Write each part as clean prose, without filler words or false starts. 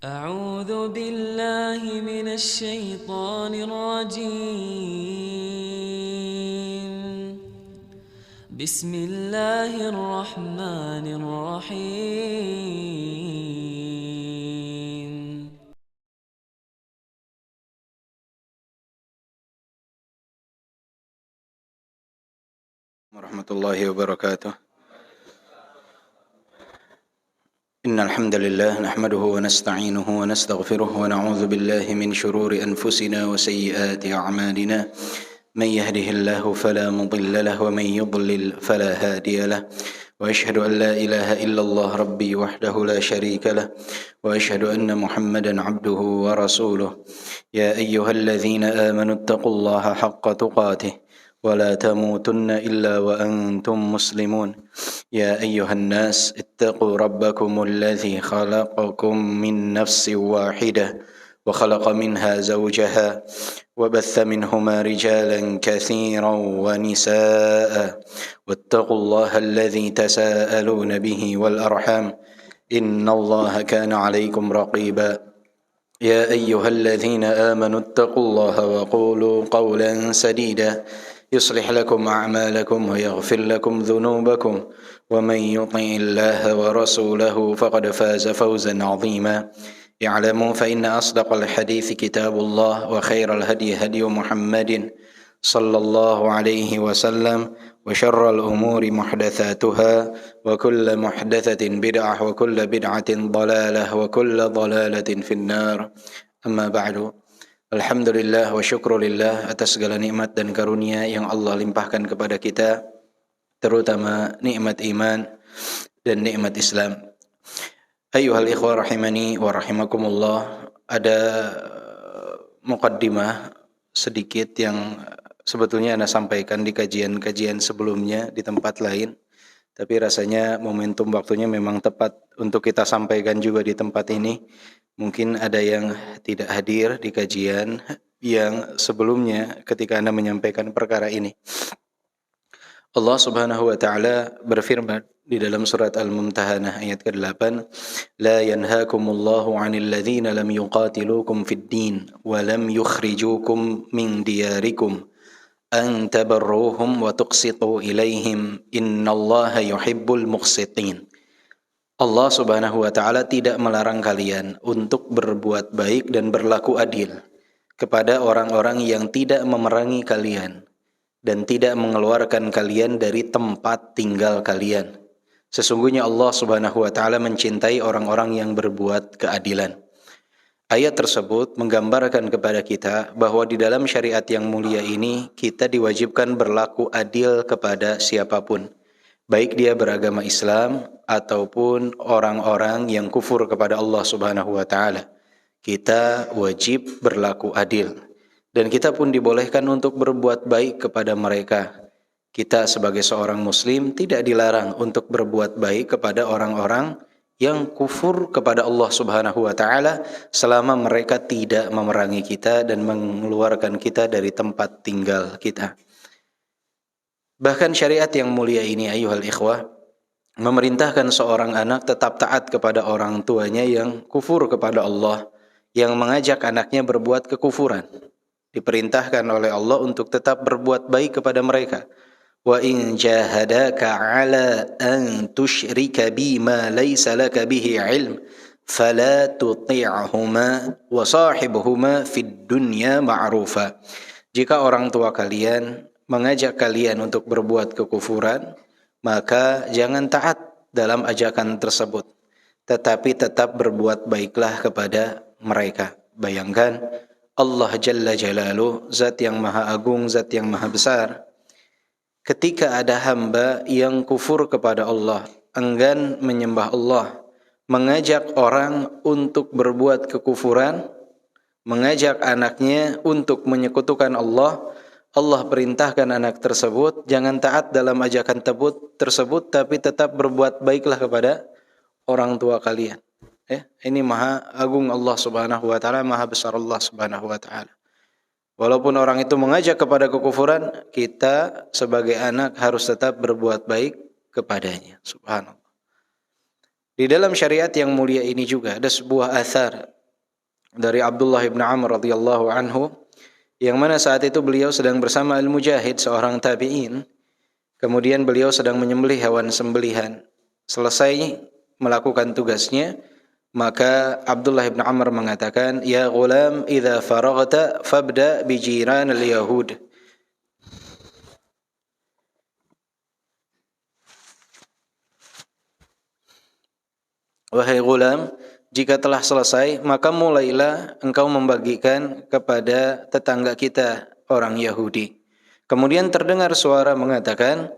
أعوذ بالله من الشيطان الرجيم. بسم الله الرحمن الرحيم. ورحمة الله وبركاته. إن الحمد لله نحمده ونستعينه ونستغفره ونعوذ بالله من شرور أنفسنا وسيئات أعمالنا. من يهده الله فلا مضل له ومن يضلل فلا هادي له، وأشهد أن لا إله إلا الله ربي وحده لا شريك له، وأشهد أن محمدا عبده ورسوله. يا أيها الذين آمنوا اتقوا الله حق تقاته ولا تموتن إلا وأنتم مسلمون. يا أيها الناس اتقوا ربكم الذي خلقكم من نفس واحدة وخلق منها زوجها وبث منهما رجالا كثيرا ونساء، واتقوا الله الذي تساءلون به والأرحام إن الله كان عليكم رقيبا. يا أيها الذين آمنوا اتقوا الله وقولوا قولا سديدا يصلح لكم أعمالكم ويغفر لكم ذنوبكم، ومن يطع الله ورسوله فقد فاز فوزا عظيما. اعلموا فإن أصدق الحديث كتاب الله، وخير الهدي هدي محمد صلى الله عليه وسلم، وشر الأمور محدثاتها، وكل محدثة بدعة، وكل بدعة ضلالة، وكل ضلالة في النار. أما بعد. Alhamdulillah wa syukrulillah atas segala nikmat dan karunia yang Allah limpahkan kepada kita, terutama nikmat iman dan nikmat Islam. Ayyuhal ikhwah rahimani wa rahimakumullah. Ada muqaddimah sedikit yang sebetulnya Anda sampaikan di kajian-kajian sebelumnya di tempat lain, tapi rasanya momentum waktunya memang tepat untuk kita sampaikan juga di tempat ini. Mungkin ada yang tidak hadir di kajian yang sebelumnya ketika Anda menyampaikan perkara ini. Allah Subhanahu wa taala berfirman di dalam surat Al-Mumtahanah ayat ke-8, "La yanhaakumullahu 'anil ladzina lam yuqatilukum fid din wa lam yukhrijukum min diyarikum an tabarruhum wa tuqsitu ilaihim innallaha yuhibbul muqsitin." Allah Subhanahu wa taala tidak melarang kalian untuk berbuat baik dan berlaku adil kepada orang-orang yang tidak memerangi kalian dan tidak mengeluarkan kalian dari tempat tinggal kalian. Sesungguhnya Allah Subhanahu wa taala mencintai orang-orang yang berbuat keadilan. Ayat tersebut menggambarkan kepada kita bahwa di dalam syariat yang mulia ini kita diwajibkan berlaku adil kepada siapapun, baik dia beragama Islam ataupun orang-orang yang kufur kepada Allah Subhanahu wa taala. Kita wajib berlaku adil dan kita pun dibolehkan untuk berbuat baik kepada mereka. Kita sebagai seorang muslim tidak dilarang untuk berbuat baik kepada orang-orang yang kufur kepada Allah Subhanahu wa taala selama mereka tidak memerangi kita dan mengeluarkan kita dari tempat tinggal kita. Bahkan syariat yang mulia ini, ayyuhal ikhwah, memerintahkan seorang anak tetap taat kepada orang tuanya yang kufur kepada Allah, yang mengajak anaknya berbuat kekufuran. Diperintahkan oleh Allah untuk tetap berbuat baik kepada mereka. Wa in jahadaka 'ala an tusyrika bi ma laysa laka bihi 'ilm fala tuti'huma wa sahibhuma fid dunya ma'rufa. Jika orang tua kalian mengajak kalian untuk berbuat kekufuran, maka jangan taat dalam ajakan tersebut, tetapi tetap berbuat baiklah kepada mereka. Bayangkan, Allah Jalla Jalaluh, zat yang maha agung, zat yang maha besar, ketika ada hamba yang kufur kepada Allah, enggan menyembah Allah, mengajak orang untuk berbuat kekufuran, mengajak anaknya untuk menyekutukan Allah, Allah perintahkan anak tersebut jangan taat dalam ajakan tersebut, tapi tetap berbuat baiklah kepada orang tua kalian. Ini maha agung Allah Subhanahu wa taala, maha besar Allah Subhanahu wa taala. Walaupun orang itu mengajak kepada kekufuran, kita sebagai anak harus tetap berbuat baik kepadanya. Subhanallah. Di dalam syariat yang mulia ini juga ada sebuah athar dari Abdullah bin Amr radhiyallahu anhu, yang mana saat itu beliau sedang bersama Al-Mujahid, seorang tabi'in. Kemudian beliau sedang menyembelih hewan sembelihan. Selesai melakukan tugasnya, maka Abdullah bin Amr mengatakan, "Ya ghulam, idza faraghta fabda bi jiran al-yahud." Wahai ghulam, jika telah selesai, maka mulailah engkau membagikan kepada tetangga kita, orang Yahudi. Kemudian terdengar suara mengatakan,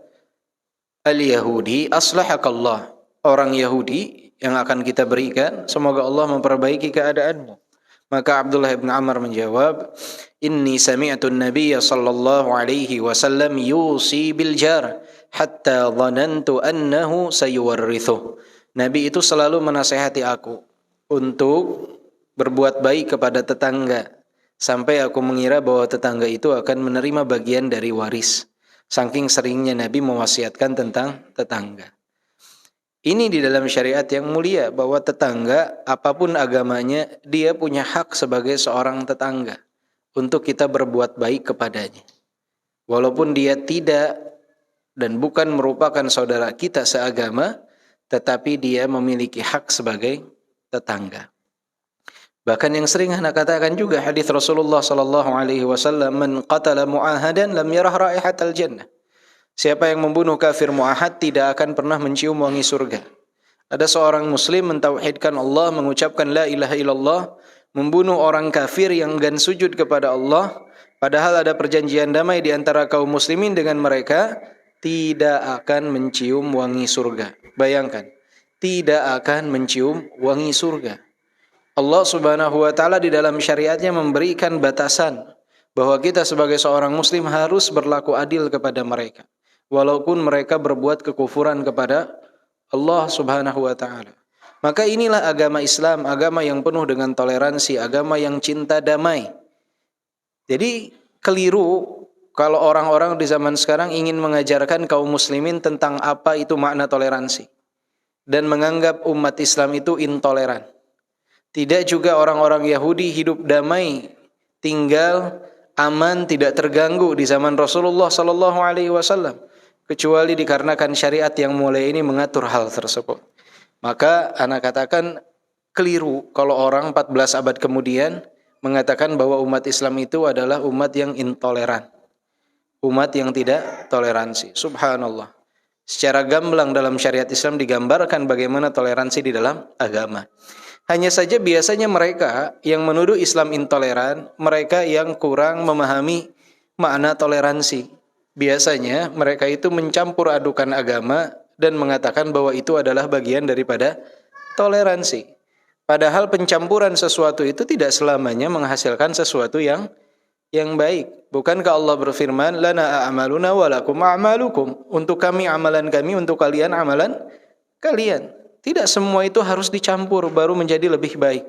Al-Yahudi aslahakallah. Orang Yahudi yang akan kita berikan, semoga Allah memperbaiki keadaanmu. Maka Abdullah bin Amr menjawab, Inni sami'tu an-nabiyya sallallahu alaihi wasallam yusi bil jar hatta dhanantu annahu sayuwarrithuh. Nabi itu selalu menasihati aku untuk berbuat baik kepada tetangga, sampai aku mengira bahwa tetangga itu akan menerima bagian dari waris. Saking seringnya Nabi mewasiatkan tentang tetangga. Ini di dalam syariat yang mulia, bahwa tetangga apapun agamanya, dia punya hak sebagai seorang tetangga untuk kita berbuat baik kepadanya. Walaupun dia tidak dan bukan merupakan saudara kita seagama, tetapi dia memiliki hak sebagai tetangga. Bahkan yang sering anak katakan juga hadis Rasulullah sallallahu alaihi wasallam, "Man qatala mu'ahadan lam yarah raihatal jannah." Siapa yang membunuh kafir mu'ahad tidak akan pernah mencium wangi surga. Ada seorang muslim mentauhidkan Allah, mengucapkan la ilaha illallah, membunuh orang kafir yang enggan sujud kepada Allah, padahal ada perjanjian damai di antara kaum muslimin dengan mereka, tidak akan mencium wangi surga. Bayangkan, tidak akan mencium wangi surga. Allah Subhanahu wa taala di dalam syariatnya memberikan batasan bahwa kita sebagai seorang muslim harus berlaku adil kepada mereka, walaupun mereka berbuat kekufuran kepada Allah Subhanahu wa taala. Maka inilah agama Islam, agama yang penuh dengan toleransi, agama yang cinta damai. Jadi keliru kalau orang-orang di zaman sekarang ingin mengajarkan kaum muslimin tentang apa itu makna toleransi dan menganggap umat Islam itu intoleran. Tidak juga orang-orang Yahudi hidup damai, tinggal aman, tidak terganggu di zaman Rasulullah sallallahu alaihi wasallam, kecuali dikarenakan syariat yang mulai ini mengatur hal tersebut. Maka anak katakan keliru kalau orang 14 abad kemudian mengatakan bahwa umat Islam itu adalah umat yang intoleran, umat yang tidak toleransi. Subhanallah. Secara gamblang dalam syariat Islam digambarkan bagaimana toleransi di dalam agama. Hanya saja biasanya mereka yang menuduh Islam intoleran, mereka yang kurang memahami makna toleransi. Biasanya mereka itu mencampur adukan agama dan mengatakan bahwa itu adalah bagian daripada toleransi. Padahal pencampuran sesuatu itu tidak selamanya menghasilkan sesuatu yang baik. Bukankah Allah berfirman, "Lana a'maluna wa lakum a'malukum." Untuk kami amalan kami, untuk kalian amalan kalian. Tidak semua itu harus dicampur baru menjadi lebih baik.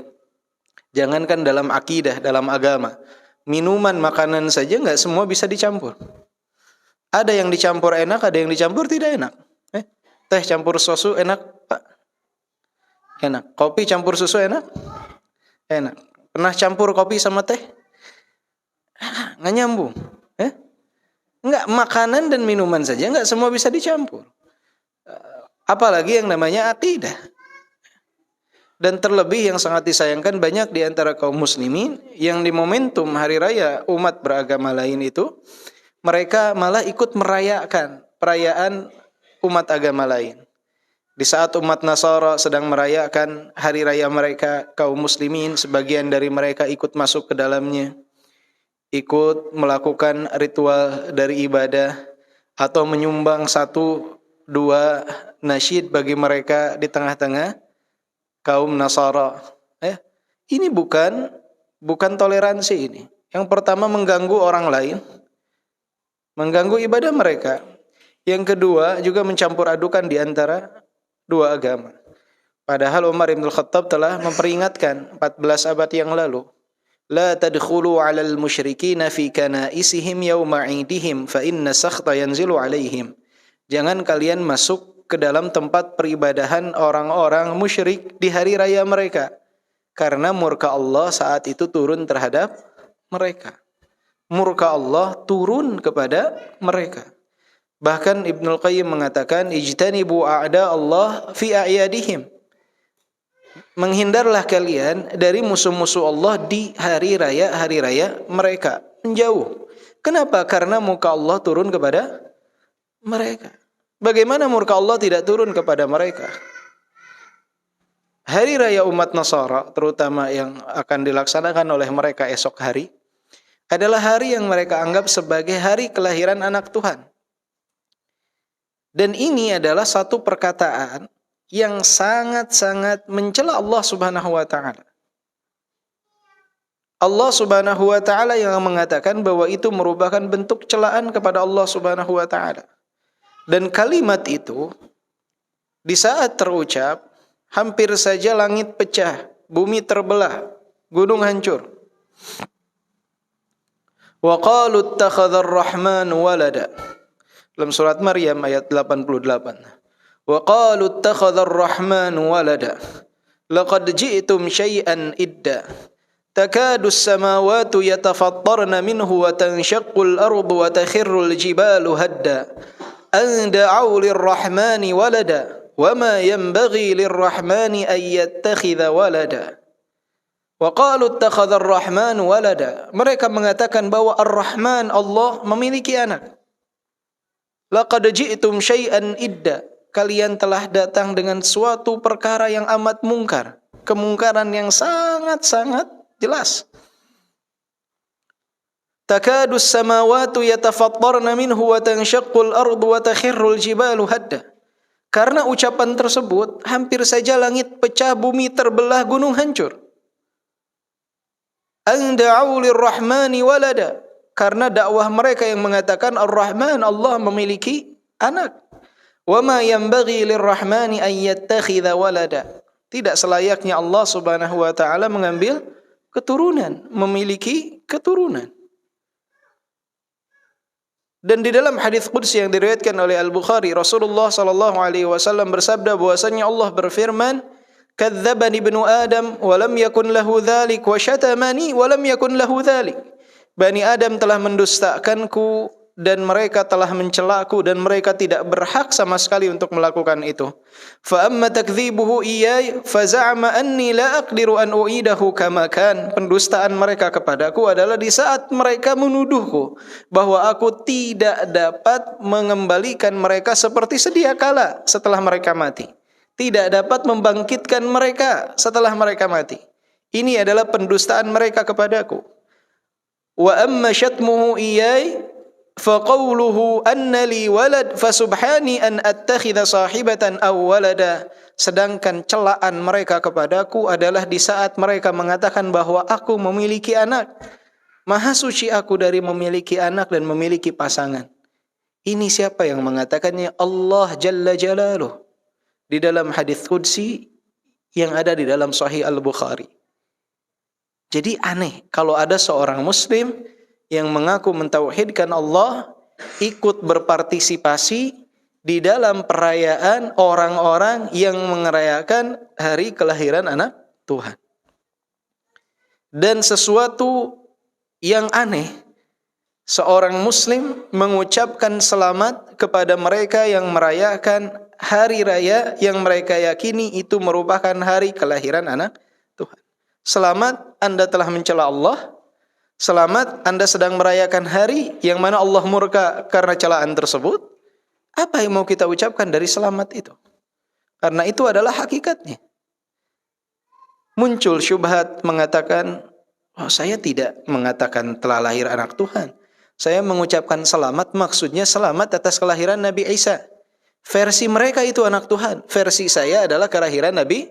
Jangankan dalam akidah, dalam agama, minuman, makanan saja nggak semua bisa dicampur. Ada yang dicampur enak, ada yang dicampur tidak enak. Teh campur susu enak, Pak? Enak. Kopi campur susu enak? Enak. Pernah campur kopi sama teh? Nggak nyambung. Nggak, makanan dan minuman saja nggak semua bisa dicampur. Apalagi yang namanya akidah. Dan terlebih yang sangat disayangkan, banyak di antara kaum muslimin yang di momentum hari raya umat beragama lain itu, mereka malah ikut merayakan perayaan umat agama lain. Di saat umat Nasara sedang merayakan hari raya mereka, kaum muslimin sebagian dari mereka ikut masuk ke dalamnya, ikut melakukan ritual dari ibadah atau menyumbang 1-2 nasyid bagi mereka di tengah-tengah kaum Nasara. Ini bukan toleransi ini. Yang pertama mengganggu orang lain, mengganggu ibadah mereka. Yang kedua juga mencampur adukan di antara dua agama. Padahal Umar bin Khattab telah memperingatkan 14 abad yang lalu, la tadkhulu 'alal musyrikina fi kanaisihim yawma 'idihim fa inna sakhta yanzilu 'alaihim. Jangan kalian masuk ke dalam tempat peribadahan orang-orang musyrik di hari raya mereka, Karena murka Allah saat itu turun terhadap mereka. Murka Allah turun kepada mereka. Bahkan Ibnul Qayyim mengatakan, ijtanibu a'da Allah fi a'yadihim. Menghindarlah kalian dari musuh-musuh Allah di hari raya mereka. Menjauh. Kenapa? Karena murka Allah turun kepada mereka. Bagaimana murka Allah tidak turun kepada mereka? Hari raya umat Nasara, terutama yang akan dilaksanakan oleh mereka esok hari, adalah hari yang mereka anggap sebagai hari kelahiran anak Tuhan. Dan ini adalah satu perkataan yang sangat-sangat mencela Allah Subhanahu wa taala. Allah Subhanahu wa taala yang mengatakan bahwa itu merupakan bentuk celaan kepada Allah Subhanahu wa taala. Dan kalimat itu di saat terucap hampir saja langit pecah, bumi terbelah, gunung hancur. Wa qalu ittakhadha ar-rahmanu walada. Dalam surat Maryam ayat 88. Wa qalu ittakhadha ar-rahmanu walada. Laqad ji'tum syai'an idda. Takadu as-samawati yatafattarna minhu wa tanshaqqu al-ardu wa takhirru al-jibalu hadda. An da'u lir-rahmani walada. Wa ma yanbaghi lir-rahmani an yattakhidha walada. Wa qalu ittakhadha ar-rahmanu walada. Mereka mengatakan bahwa Ar-Rahman Allah memiliki anak. Laqad ji'tum syai'an idda. Kalian telah datang dengan suatu perkara yang amat mungkar, kemungkaran yang sangat-sangat jelas. Takadu as-samawati yatafattarna minhu wa tanshaqqu al-ardu wa takhirru al-jibalu hadda. Karena ucapan tersebut, hampir saja langit pecah, bumi terbelah, gunung hancur. An da'u lir-rahmani walada. Karena dakwah mereka yang mengatakan Ar-Rahman Allah memiliki anak. Wa ma yanbaghi lir-rahmani an yattakhidha walada. Tidak selayaknya Allah Subhanahu wa taala mengambil keturunan, memiliki keturunan. Dan di dalam hadis qudsi yang diriwayatkan oleh Al-Bukhari, Rasulullah sallallahu alaihi wasallam bersabda bahwasanya Allah berfirman, "Kadzdzabani ibnu Adam wa lam yakun lahu dzalik wa syatamani wa lam yakun lahu dzalik." Bani Adam telah mendustakanku dan mereka telah mencelaku dan mereka tidak berhak sama sekali untuk melakukan itu. Fa amma takdzibuhu iyai fa za'ama anni la aqdiru an u'idahu kama kan. Pendustaan mereka kepadaku adalah di saat mereka menuduhku bahwa aku tidak dapat mengembalikan mereka seperti sedia kala setelah mereka mati. Tidak dapat membangkitkan mereka setelah mereka mati. Ini adalah pendustaan mereka kepadaku. Wa amma syatmuhu iyai fa qawluhu anna li walad fa subhani an attakhidha sahibatan aw walada. Sedangkan celaan mereka kepadaku adalah di saat mereka mengatakan bahwa aku memiliki anak. Maha suci aku dari memiliki anak dan memiliki pasangan. Ini siapa yang mengatakannya? Allah Jalla Jalaluh. Di dalam hadis qudsi yang ada di dalam Sahih Al-Bukhari. Jadi aneh kalau ada seorang muslim yang mengaku mentauhidkan Allah ikut berpartisipasi di dalam perayaan orang-orang yang merayakan hari kelahiran anak Tuhan. Dan sesuatu yang aneh, seorang muslim mengucapkan selamat kepada mereka yang merayakan hari raya yang mereka yakini itu merupakan hari kelahiran anak Tuhan. Selamat, Anda telah mencela Allah. Selamat, Anda sedang merayakan hari yang mana Allah murka karena celaan tersebut. Apa yang mau kita ucapkan dari selamat itu? Karena itu adalah hakikatnya. Muncul syubhat mengatakan, oh, saya tidak mengatakan telah lahir anak Tuhan. Saya mengucapkan selamat, maksudnya selamat atas kelahiran Nabi Isa. Versi mereka itu anak Tuhan. Versi saya adalah kelahiran Nabi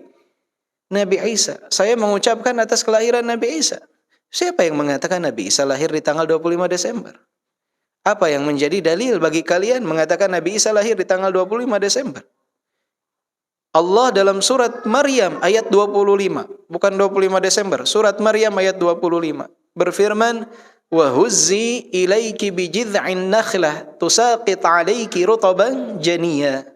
Isa. Saya mengucapkan atas kelahiran Nabi Isa. Siapa yang mengatakan Nabi Isa lahir di tanggal 25 Desember? Apa yang menjadi dalil bagi kalian mengatakan Nabi Isa lahir di tanggal 25 Desember? Allah dalam surat Maryam ayat 25, bukan 25 Desember, surat Maryam ayat 25 berfirman, "Wa huzzi ilaiki bi jid'in nakhlah tusaqit 'alaiki rutaban janiyya."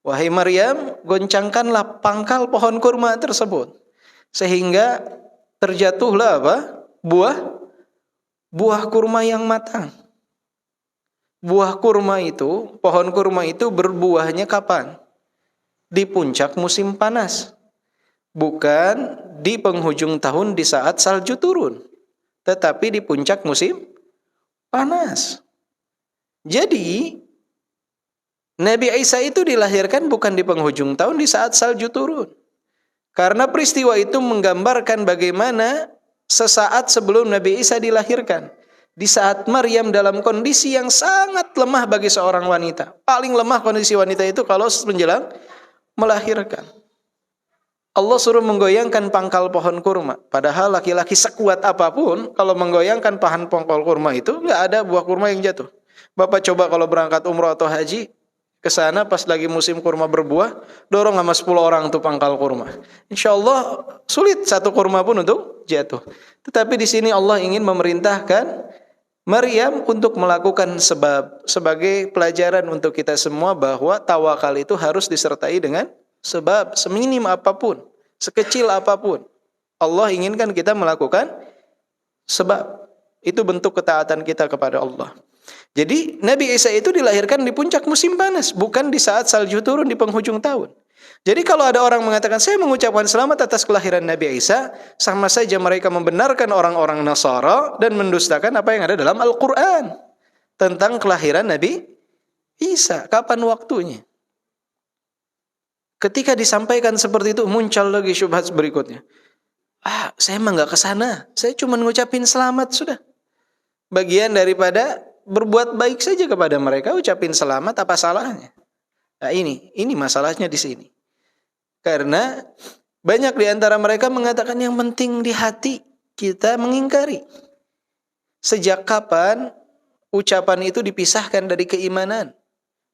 Wahai Maryam, goncangkanlah pangkal pohon kurma tersebut. Sehingga terjatuhlah apa? Buah kurma yang matang. Buah kurma itu, pohon kurma itu berbuahnya kapan? Di puncak musim panas. Bukan di penghujung tahun di saat salju turun, tetapi di puncak musim panas. Jadi Nabi Isa itu dilahirkan bukan di penghujung tahun, di saat salju turun. Karena peristiwa itu menggambarkan bagaimana sesaat sebelum Nabi Isa dilahirkan, di saat Maryam dalam kondisi yang sangat lemah bagi seorang wanita. Paling lemah kondisi wanita itu kalau menjelang melahirkan. Allah suruh menggoyangkan pangkal pohon kurma. Padahal laki-laki sekuat apapun, kalau menggoyangkan pangkal kurma itu, nggak ada buah kurma yang jatuh. Bapak coba kalau berangkat umroh atau haji, ke sana pas lagi musim kurma berbuah, dorong sama 10 orang tuh pangkal kurma. Insya Allah sulit satu kurma pun untuk jatuh. Tetapi di sini Allah ingin memerintahkan Maryam untuk melakukan sebab, sebagai pelajaran untuk kita semua bahwa tawakal itu harus disertai dengan sebab, seminim apapun, sekecil apapun. Allah inginkan kita melakukan sebab. Itu bentuk ketaatan kita kepada Allah. Jadi Nabi Isa itu dilahirkan di puncak musim panas, bukan di saat salju turun di penghujung tahun. Jadi kalau ada orang mengatakan saya mengucapkan selamat atas kelahiran Nabi Isa, sama saja mereka membenarkan orang-orang Nasara dan mendustakan apa yang ada dalam Al-Quran tentang kelahiran Nabi Isa. Kapan waktunya? Ketika disampaikan seperti itu, muncul lagi syubhat berikutnya. Saya emang nggak kesana, saya cuma ngucapin selamat sudah. Bagian daripada berbuat baik saja kepada mereka, ucapin selamat, apa salahnya? Nah ini masalahnya di sini. Karena banyak di antara mereka mengatakan yang penting di hati kita mengingkari. Sejak kapan ucapan itu dipisahkan dari keimanan?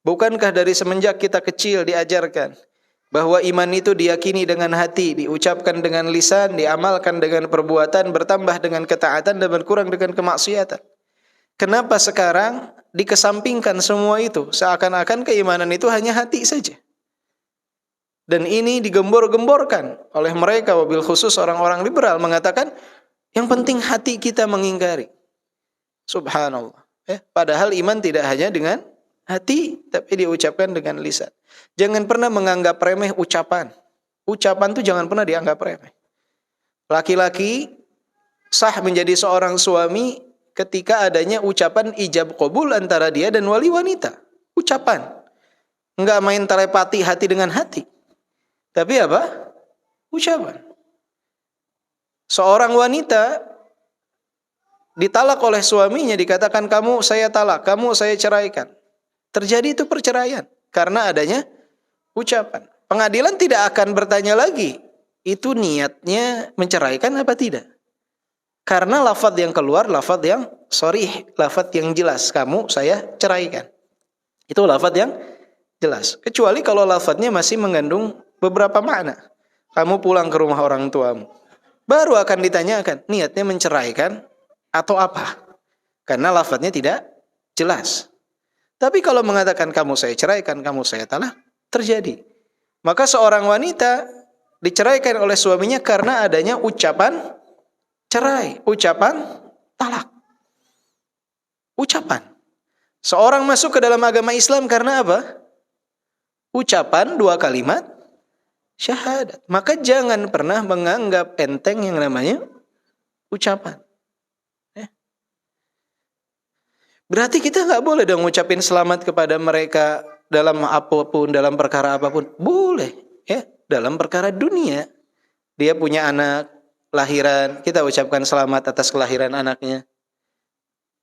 Bukankah dari semenjak kita kecil diajarkan bahwa iman itu diyakini dengan hati, diucapkan dengan lisan, diamalkan dengan perbuatan, bertambah dengan ketaatan dan berkurang dengan kemaksiatan? Kenapa sekarang dikesampingkan semua itu? Seakan-akan keimanan itu hanya hati saja. Dan ini digembor-gemborkan oleh mereka, wabil khusus orang-orang liberal, mengatakan yang penting hati kita mengingkari. Subhanallah. Padahal iman tidak hanya dengan hati, tapi diucapkan dengan lisan. Jangan pernah menganggap remeh ucapan. Ucapan itu jangan pernah dianggap remeh. Laki-laki sah menjadi seorang suami ketika adanya ucapan ijab qabul antara dia dan wali wanita. Ucapan. Enggak main telepati hati dengan hati. Tapi apa? Ucapan. Seorang wanita ditalak oleh suaminya, dikatakan kamu saya talak, kamu saya ceraikan. Terjadi itu perceraian karena adanya ucapan. Pengadilan tidak akan bertanya lagi, itu niatnya menceraikan apa tidak? Karena lafaz yang keluar, lafaz yang sharih, lafaz yang jelas, kamu saya ceraikan. Itu lafaz yang jelas. Kecuali kalau lafaznya masih mengandung beberapa makna. Kamu pulang ke rumah orang tuamu, baru akan ditanyakan niatnya menceraikan atau apa? Karena lafaznya tidak jelas. Tapi kalau mengatakan kamu saya ceraikan, kamu saya talak, terjadi. Maka seorang wanita diceraikan oleh suaminya karena adanya ucapan cerai, ucapan talak. Ucapan. Seorang masuk ke dalam agama Islam karena apa? Ucapan 2 kalimat syahadat. Maka jangan pernah menganggap enteng yang namanya ucapan. Berarti kita nggak boleh dong ngucapin selamat kepada mereka dalam apapun, dalam perkara apapun. Boleh, ya, dalam perkara dunia. Dia punya anak, lahiran, kita ucapkan selamat atas kelahiran anaknya.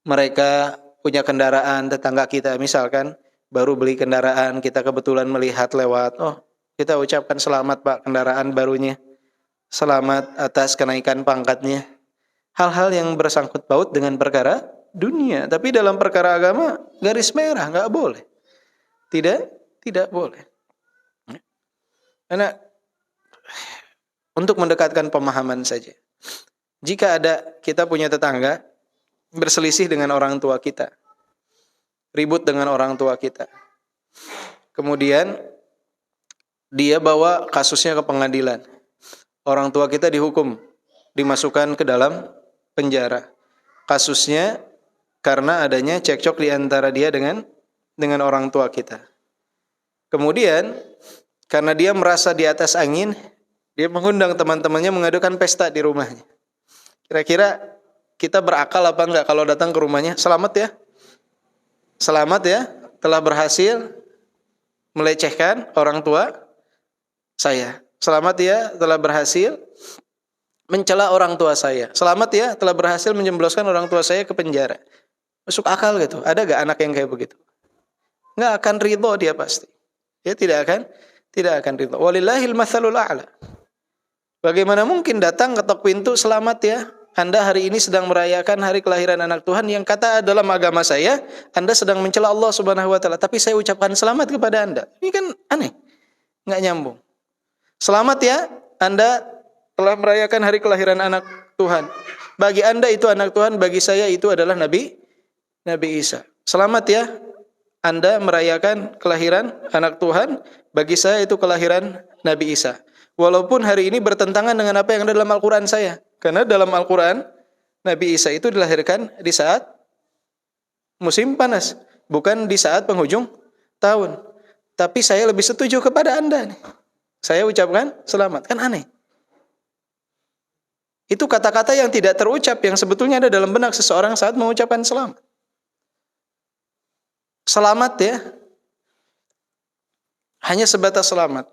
Mereka punya kendaraan, tetangga kita misalkan baru beli kendaraan, kita kebetulan melihat lewat, kita ucapkan selamat Pak kendaraan barunya. Selamat atas kenaikan pangkatnya. Hal-hal yang bersangkut paut dengan perkara dunia, tapi dalam perkara agama garis merah, nggak boleh. Tidak boleh. Karena untuk mendekatkan pemahaman saja. Jika ada kita punya tetangga berselisih dengan orang tua kita, ribut dengan orang tua kita, kemudian dia bawa kasusnya ke pengadilan. orang tua kita dihukum, dimasukkan ke dalam penjara. Kasusnya karena adanya cekcok di antara dia dengan orang tua kita. Kemudian karena dia merasa di atas angin, dia mengundang teman-temannya mengadukan pesta di rumahnya. Kira-kira kita berakal apa enggak kalau datang ke rumahnya? Selamat ya. Selamat ya, telah berhasil melecehkan orang tua saya. Selamat ya, telah berhasil mencela orang tua saya. Selamat ya, telah berhasil menjebloskan orang tua saya ke penjara. Masuk akal gitu. Ada gak anak yang kayak begitu? Nggak akan ridho dia pasti. Dia tidak akan ridho. Walillahil matsalul a'la. Bagaimana mungkin datang ketok pintu, selamat ya, Anda hari ini sedang merayakan hari kelahiran anak Tuhan yang kata dalam agama saya, Anda sedang mencela Allah Subhanahu wa taala, tapi saya ucapkan selamat kepada Anda. Ini kan aneh. Nggak nyambung. Selamat ya, Anda telah merayakan hari kelahiran anak Tuhan. Bagi Anda itu anak Tuhan, bagi saya itu adalah Nabi Isa. Selamat ya, Anda merayakan kelahiran anak Tuhan, bagi saya itu kelahiran Nabi Isa. Walaupun hari ini bertentangan dengan apa yang ada dalam Al-Quran saya. Karena dalam Al-Quran, Nabi Isa itu dilahirkan di saat musim panas, bukan di saat penghujung tahun. Tapi saya lebih setuju kepada Anda nih. Saya ucapkan selamat. Kan aneh. Itu kata-kata yang tidak terucap, yang sebetulnya ada dalam benak seseorang saat mengucapkan selamat. Selamat ya, hanya sebatas selamat.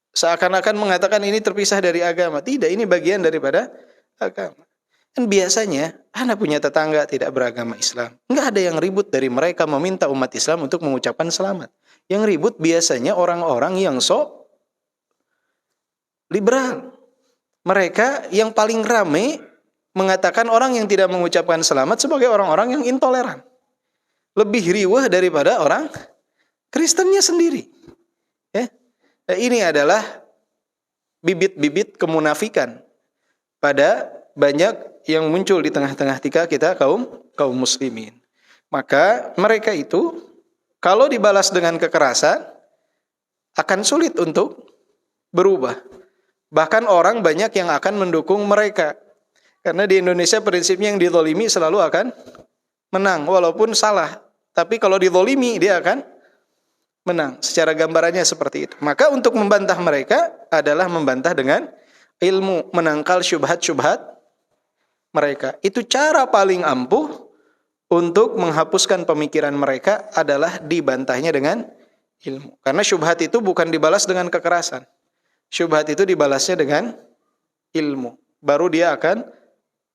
Seakan-akan mengatakan ini terpisah dari agama. Tidak, ini bagian daripada agama. Dan biasanya, anak punya tetangga tidak beragama Islam. Enggak ada yang ribut dari mereka meminta umat Islam untuk mengucapkan selamat. Yang ribut biasanya orang-orang yang sok liberal. Mereka yang paling ramai mengatakan orang yang tidak mengucapkan selamat sebagai orang-orang yang intoleran. Lebih riwah daripada orang Kristennya sendiri. Ya. Nah, ini adalah bibit-bibit kemunafikan pada banyak yang muncul di tengah-tengah kita kaum muslimin. Maka mereka itu kalau dibalas dengan kekerasan akan sulit untuk berubah. Bahkan orang banyak yang akan mendukung mereka. Karena di Indonesia prinsipnya yang dizalimi selalu akan menang walaupun salah. Tapi kalau dizalimi dia akan menang. Secara gambarannya seperti itu. Maka untuk membantah mereka adalah membantah dengan ilmu, menangkal syubhat-syubhat mereka. Itu cara paling ampuh untuk menghapuskan pemikiran mereka adalah dibantahnya dengan ilmu. Karena syubhat itu bukan dibalas dengan kekerasan. Syubhat itu dibalasnya dengan ilmu. Baru dia akan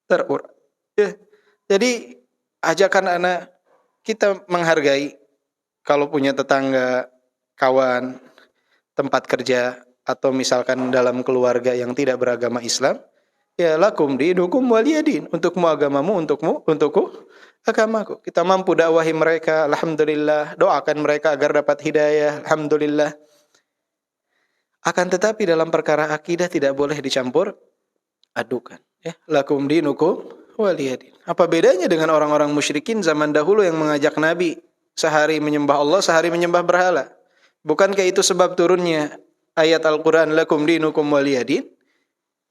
terurai. Ya. Jadi ajakan anak kita menghargai kalau punya tetangga, kawan, tempat kerja, atau misalkan dalam keluarga yang tidak beragama Islam, ya lakum dinukum waliyadin, untukmu agamamu, untukku agamaku. Kita mampu dakwahi mereka, alhamdulillah, doakan mereka agar dapat hidayah, alhamdulillah. Akan tetapi dalam perkara akidah tidak boleh dicampur adukan. Ya, lakum dinukum waliyadin. Apa bedanya dengan orang-orang musyrikin zaman dahulu yang mengajak Nabi sehari menyembah Allah, sehari menyembah berhala? Bukankah itu sebab turunnya ayat Al-Quran lakum dinukum waliyadin?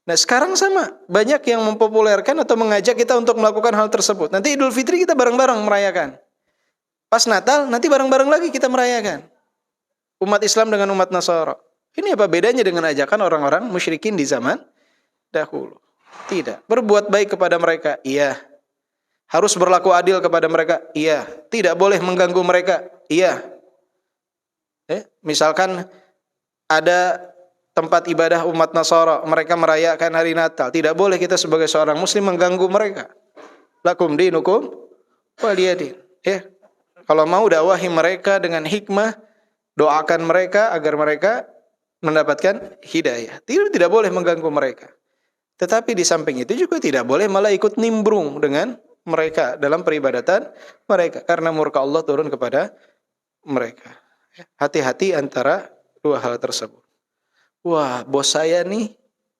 Nah sekarang sama, banyak yang mempopulerkan atau mengajak kita untuk melakukan hal tersebut. Nanti Idul Fitri kita bareng-bareng merayakan. Pas Natal nanti bareng-bareng lagi kita merayakan. Umat Islam dengan umat Nasara. Ini apa bedanya dengan ajakan orang-orang musyrikin di zaman dahulu? Tidak. Berbuat baik kepada mereka, iya. Harus berlaku adil kepada mereka, iya. Tidak boleh mengganggu mereka, iya. Misalkan ada tempat ibadah umat Nasara, mereka merayakan hari Natal, tidak boleh kita sebagai seorang muslim mengganggu mereka. Lakum dinukum waliyadin. Kalau mau dakwahi mereka dengan hikmah, doakan mereka agar mereka mendapatkan hidayah. Tidak boleh mengganggu mereka. Tetapi di samping itu juga tidak boleh malah ikut nimbrung dengan mereka dalam peribadatan mereka. Karena murka Allah turun kepada mereka. Hati-hati antara dua hal tersebut. Wah, bos saya nih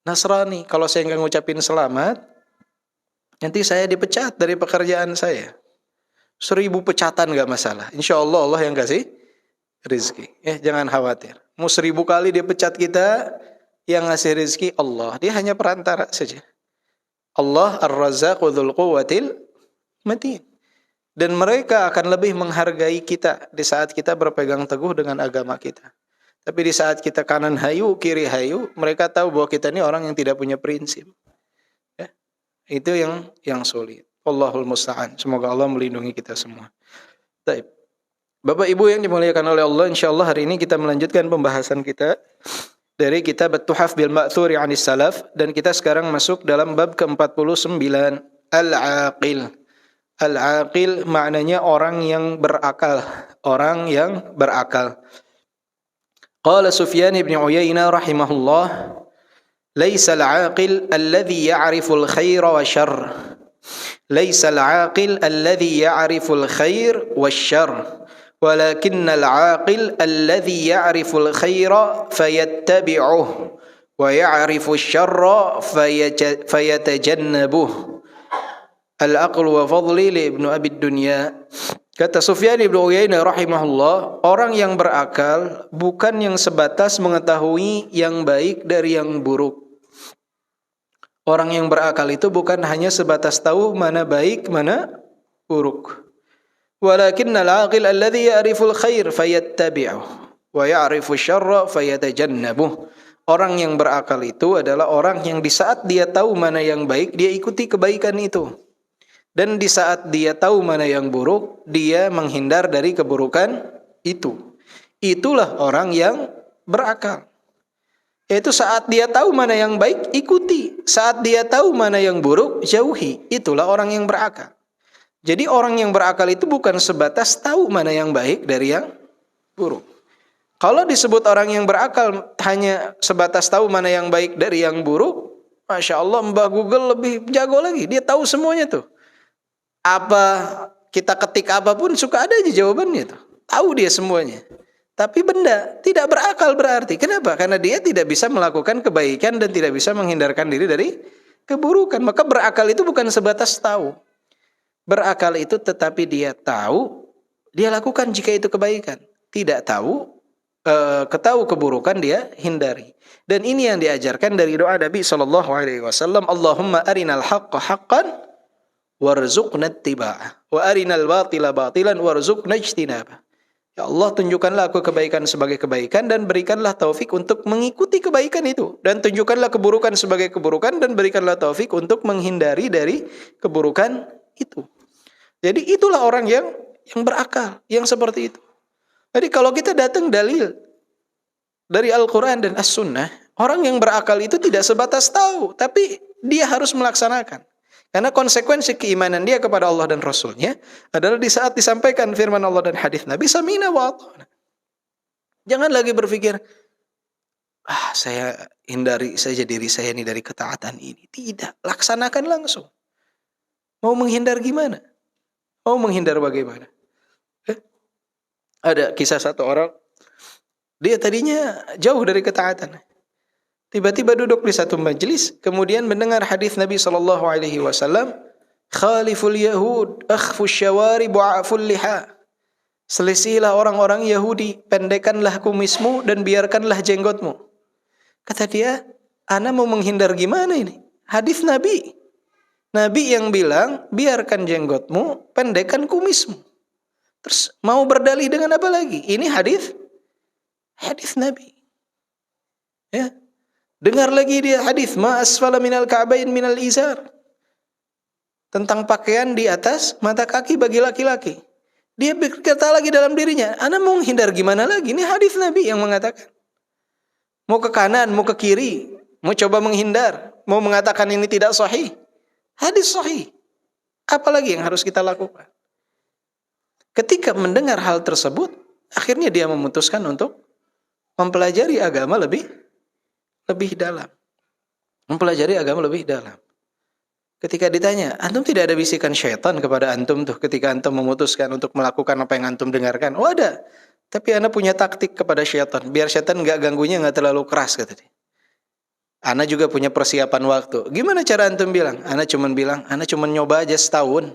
Nasrani. Kalau saya nggak ngucapin selamat, nanti saya dipecat dari pekerjaan saya. 1000 pecatan nggak masalah. Insya Allah Allah yang kasih rezeki. Jangan khawatir. Mau 1000 kali dia pecat kita, Yang ngasih rezeki Allah. Dia hanya perantara saja. Allah Ar-Razzaqu Dzul Quwwatil Matin. Dan mereka akan lebih menghargai kita di saat kita berpegang teguh dengan agama kita. Tapi di saat kita kanan hayu, kiri hayu, mereka tahu bahwa kita ini orang yang tidak punya prinsip. Ya. Itu yang sulit. Allahul musta'an. Semoga Allah melindungi kita semua. Baik. Bapak Ibu yang dimuliakan oleh Allah, insyaallah hari ini kita melanjutkan pembahasan kita dari kitab At-Tuhaf bil Ma'thuri 'anis Salaf, dan kita sekarang masuk dalam bab ke-49, Al-Aqil. Al-Aqil maknanya orang yang berakal, orang yang berakal. Qala Sufyan bin Uyainah rahimahullah, "Laisa al-aqil alladhi ya'rifu al-khaira wa syarr. Laisa al-aqil alladhi ya'rifu al-khair wasyarr, walakinna al-aqil alladhi ya'rifu al-khaira fayattabi'uhu wa ya'rifu asy-syarra fayatajannabuhu." Al-Aql wa Fadli li Ibnu Abi Dunya. Kata Sufyan bin Uyainah rahimahullah, orang yang berakal bukan yang sebatas mengetahui yang baik dari yang buruk. Orang yang berakal itu bukan hanya sebatas tahu mana baik, mana buruk. Walakinnal aqil alladhi ya'riful khair fayattabi'uhu wa ya'rifu syarra fayatajannabuh. Orang yang berakal itu adalah orang yang di saat dia tahu mana yang baik, dia ikuti kebaikan itu. Dan di saat dia tahu mana yang buruk, dia menghindar dari keburukan itu. Itulah orang yang berakal. Yaitu saat dia tahu mana yang baik, ikuti. Saat dia tahu mana yang buruk, jauhi. Itulah orang yang berakal. Jadi orang yang berakal itu bukan sebatas tahu mana yang baik dari yang buruk. Kalau disebut orang yang berakal hanya sebatas tahu mana yang baik dari yang buruk, Masya Allah, Mbah Google lebih jago lagi. Dia tahu semuanya tuh. Apa kita ketik apapun suka ada aja jawabannya tuh. Tahu dia semuanya. Tapi benda tidak berakal berarti. Kenapa? Karena dia tidak bisa melakukan kebaikan dan tidak bisa menghindarkan diri dari keburukan. Maka berakal itu bukan sebatas tahu. Berakal itu tetapi dia tahu, dia lakukan jika itu kebaikan. Tidak tahu, ketahui keburukan dia hindari. Dan ini yang diajarkan dari doa Nabi SAW. Allahumma arinal haqqa haqqan warzuqna ittiba'ah wa arinal batila batilan warzuqna ijtinabah. Ya Allah, tunjukkanlah aku kebaikan sebagai kebaikan dan berikanlah taufik untuk mengikuti kebaikan itu, dan tunjukkanlah keburukan sebagai keburukan dan berikanlah taufik untuk menghindari dari keburukan itu. Jadi itulah orang yang berakal, yang seperti itu. Jadi kalau kita datang dalil dari Al-Quran dan As-Sunnah, orang yang berakal itu tidak sebatas tahu, tapi dia harus melaksanakan. Karena konsekuensi keimanan dia kepada Allah dan Rasulnya adalah di saat disampaikan firman Allah dan hadis Nabi, samina wa ata'na. Jangan lagi berpikir, saya hindari saja diri saya ini dari ketaatan ini. Tidak, laksanakan langsung. Mau menghindar gimana? Mau menghindar bagaimana? Ada kisah satu orang, dia tadinya jauh dari ketaatan. Tiba-tiba duduk di satu majelis, kemudian mendengar hadis Nabi SAW, khaliful yahud, akhfus syawari, bu'aful liha. Selisihilah orang-orang Yahudi, pendekkanlah kumismu dan biarkanlah jenggotmu. Kata dia, ana mau menghindar gimana ini? Hadis Nabi. Nabi yang bilang, biarkan jenggotmu, pendekkan kumismu. Terus mau berdalih dengan apa lagi? Ini hadis Nabi. Ya. Dengar lagi dia hadis ma asfala minal ka'bain minal izar. Tentang pakaian di atas mata kaki bagi laki-laki. Dia berkata lagi dalam dirinya, ana mau menghindar gimana lagi? Ini hadis Nabi yang mengatakan. Mau ke kanan, mau ke kiri, mau coba menghindar, mau mengatakan ini tidak sahih. Hadis sahih. Apalagi yang harus kita lakukan? Ketika mendengar hal tersebut, akhirnya dia memutuskan untuk mempelajari agama lebih dalam. Mempelajari agama lebih dalam. Ketika ditanya, antum tidak ada bisikan syaitan kepada antum tuh ketika antum memutuskan untuk melakukan apa yang antum dengarkan? Oh ada. Tapi ana punya taktik kepada syaitan. Biar syaitan enggak ganggunya enggak terlalu keras, kata dia. Ana juga punya persiapan waktu. Gimana cara antum bilang? Ana cuman bilang, ana cuman nyoba aja setahun.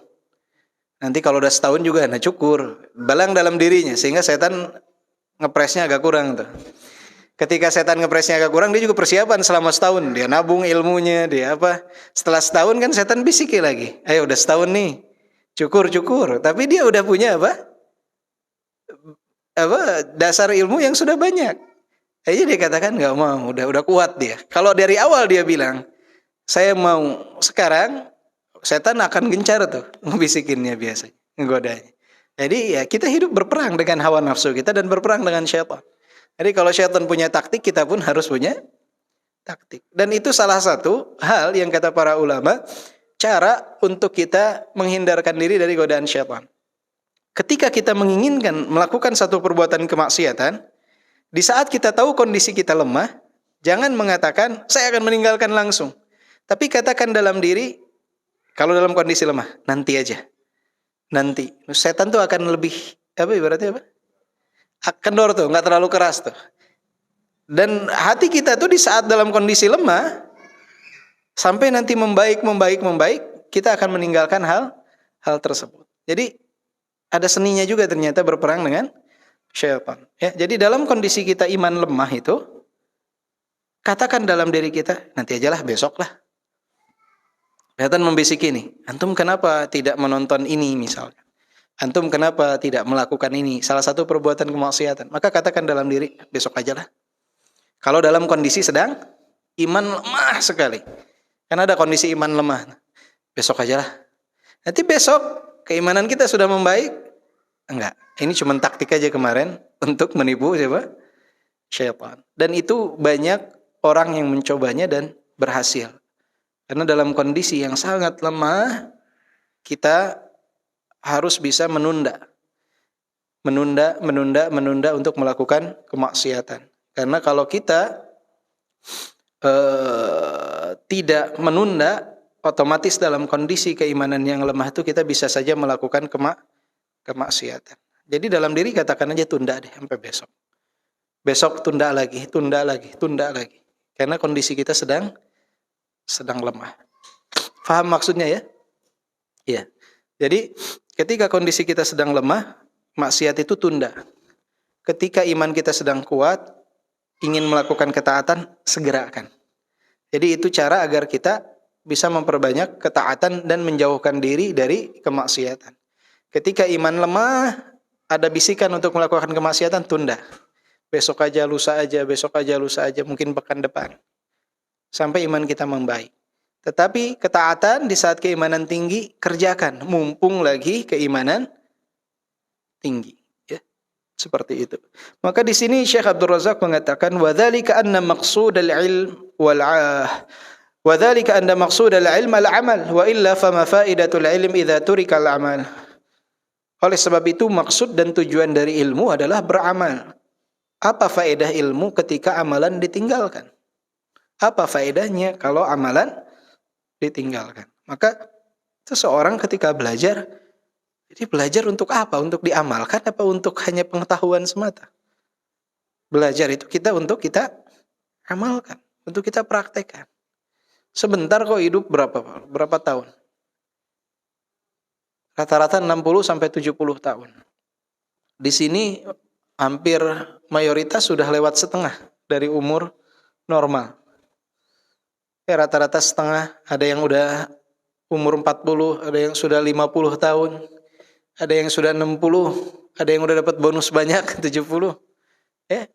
Nanti kalau udah setahun juga ana cukur. Balang dalam dirinya sehingga syaitan ngepresnya agak kurang tuh. Ketika setan ngepresnya agak kurang, dia juga persiapan selama setahun. Dia nabung ilmunya, dia apa. Setelah setahun kan setan bisiki lagi. Ayo udah setahun nih, cukur. Tapi dia udah punya apa dasar ilmu yang sudah banyak. Aja dia katakan nggak mau, udah kuat dia. Kalau dari awal dia bilang, saya mau sekarang, setan akan gencar tuh ngebisikinnya biasanya, nggodanya. Jadi ya kita hidup berperang dengan hawa nafsu kita dan berperang dengan syaitan. Jadi kalau syaitan punya taktik, kita pun harus punya taktik. Dan itu salah satu hal yang kata para ulama, cara untuk kita menghindarkan diri dari godaan syaitan. Ketika kita menginginkan melakukan satu perbuatan kemaksiatan, di saat kita tahu kondisi kita lemah, jangan mengatakan, saya akan meninggalkan langsung. Tapi katakan dalam diri, kalau dalam kondisi lemah, nanti aja. Nanti. Setan tuh akan lebih, ibaratnya apa? Kendor tuh, nggak terlalu keras tuh. Dan hati kita tuh di saat dalam kondisi lemah, sampai nanti membaik, kita akan meninggalkan hal tersebut. Jadi ada seninya juga ternyata berperang dengan syaitan. Ya, jadi dalam kondisi kita iman lemah itu, katakan dalam diri kita, nanti ajalah, besok lah. Syaitan membisiki nih, antum kenapa tidak menonton ini misalnya? Antum kenapa tidak melakukan ini? Salah satu perbuatan kemaksiatan. Maka katakan dalam diri, besok aja lah. Kalau dalam kondisi sedang iman lemah sekali. Kan ada kondisi iman lemah. Besok aja lah. Nanti besok keimanan kita sudah membaik. Enggak. Ini cuma taktik aja kemarin untuk menipu siapa? Syaitan. Dan itu banyak orang yang mencobanya dan berhasil. Karena dalam kondisi yang sangat lemah, kita harus bisa menunda untuk melakukan kemaksiatan. Karena kalau kita tidak menunda, otomatis dalam kondisi keimanan yang lemah itu kita bisa saja melakukan kemaksiatan. Jadi dalam diri katakan aja tunda deh sampai besok. Besok tunda lagi. Karena kondisi kita sedang lemah. Faham maksudnya ya? Iya. Jadi ketika kondisi kita sedang lemah, maksiat itu tunda. Ketika iman kita sedang kuat, ingin melakukan ketaatan, segerakan. Jadi itu cara agar kita bisa memperbanyak ketaatan dan menjauhkan diri dari kemaksiatan. Ketika iman lemah, ada bisikan untuk melakukan kemaksiatan, tunda. Besok aja, lusa aja, mungkin pekan depan. Sampai iman kita membaik. Tetapi ketaatan di saat keimanan tinggi, kerjakan. Mumpung lagi keimanan tinggi. Ya, seperti itu. Maka di sini Syekh Abdul Razak mengatakan, وَذَلِكَ أَنَّ مَقْصُودَ الْعِلْمِ وَذَلِكَ أَنَّ مَقْصُودَ الْعِلْمَ الْعَمَلِ وَإِلَّا فَمَا فَائِدَةُ الْعِلْمِ إِذَا تُرِكَ الْعَمَلِ. Oleh sebab itu maksud dan tujuan dari ilmu adalah beramal. Apa faedah ilmu ketika amalan ditinggalkan? Apa faedahnya kalau amalan ditinggalkan? Maka seseorang ketika belajar, jadi belajar untuk apa? Untuk diamalkan apa untuk hanya pengetahuan semata? Belajar itu untuk kita amalkan, untuk kita praktekkan. Sebentar kok hidup berapa tahun? Rata-rata 60 sampai 70 tahun. Di sini hampir mayoritas sudah lewat setengah dari umur normal. Ya, rata-rata setengah, ada yang udah umur 40, ada yang sudah 50 tahun, ada yang sudah 60, ada yang udah dapat bonus banyak 70. Ya.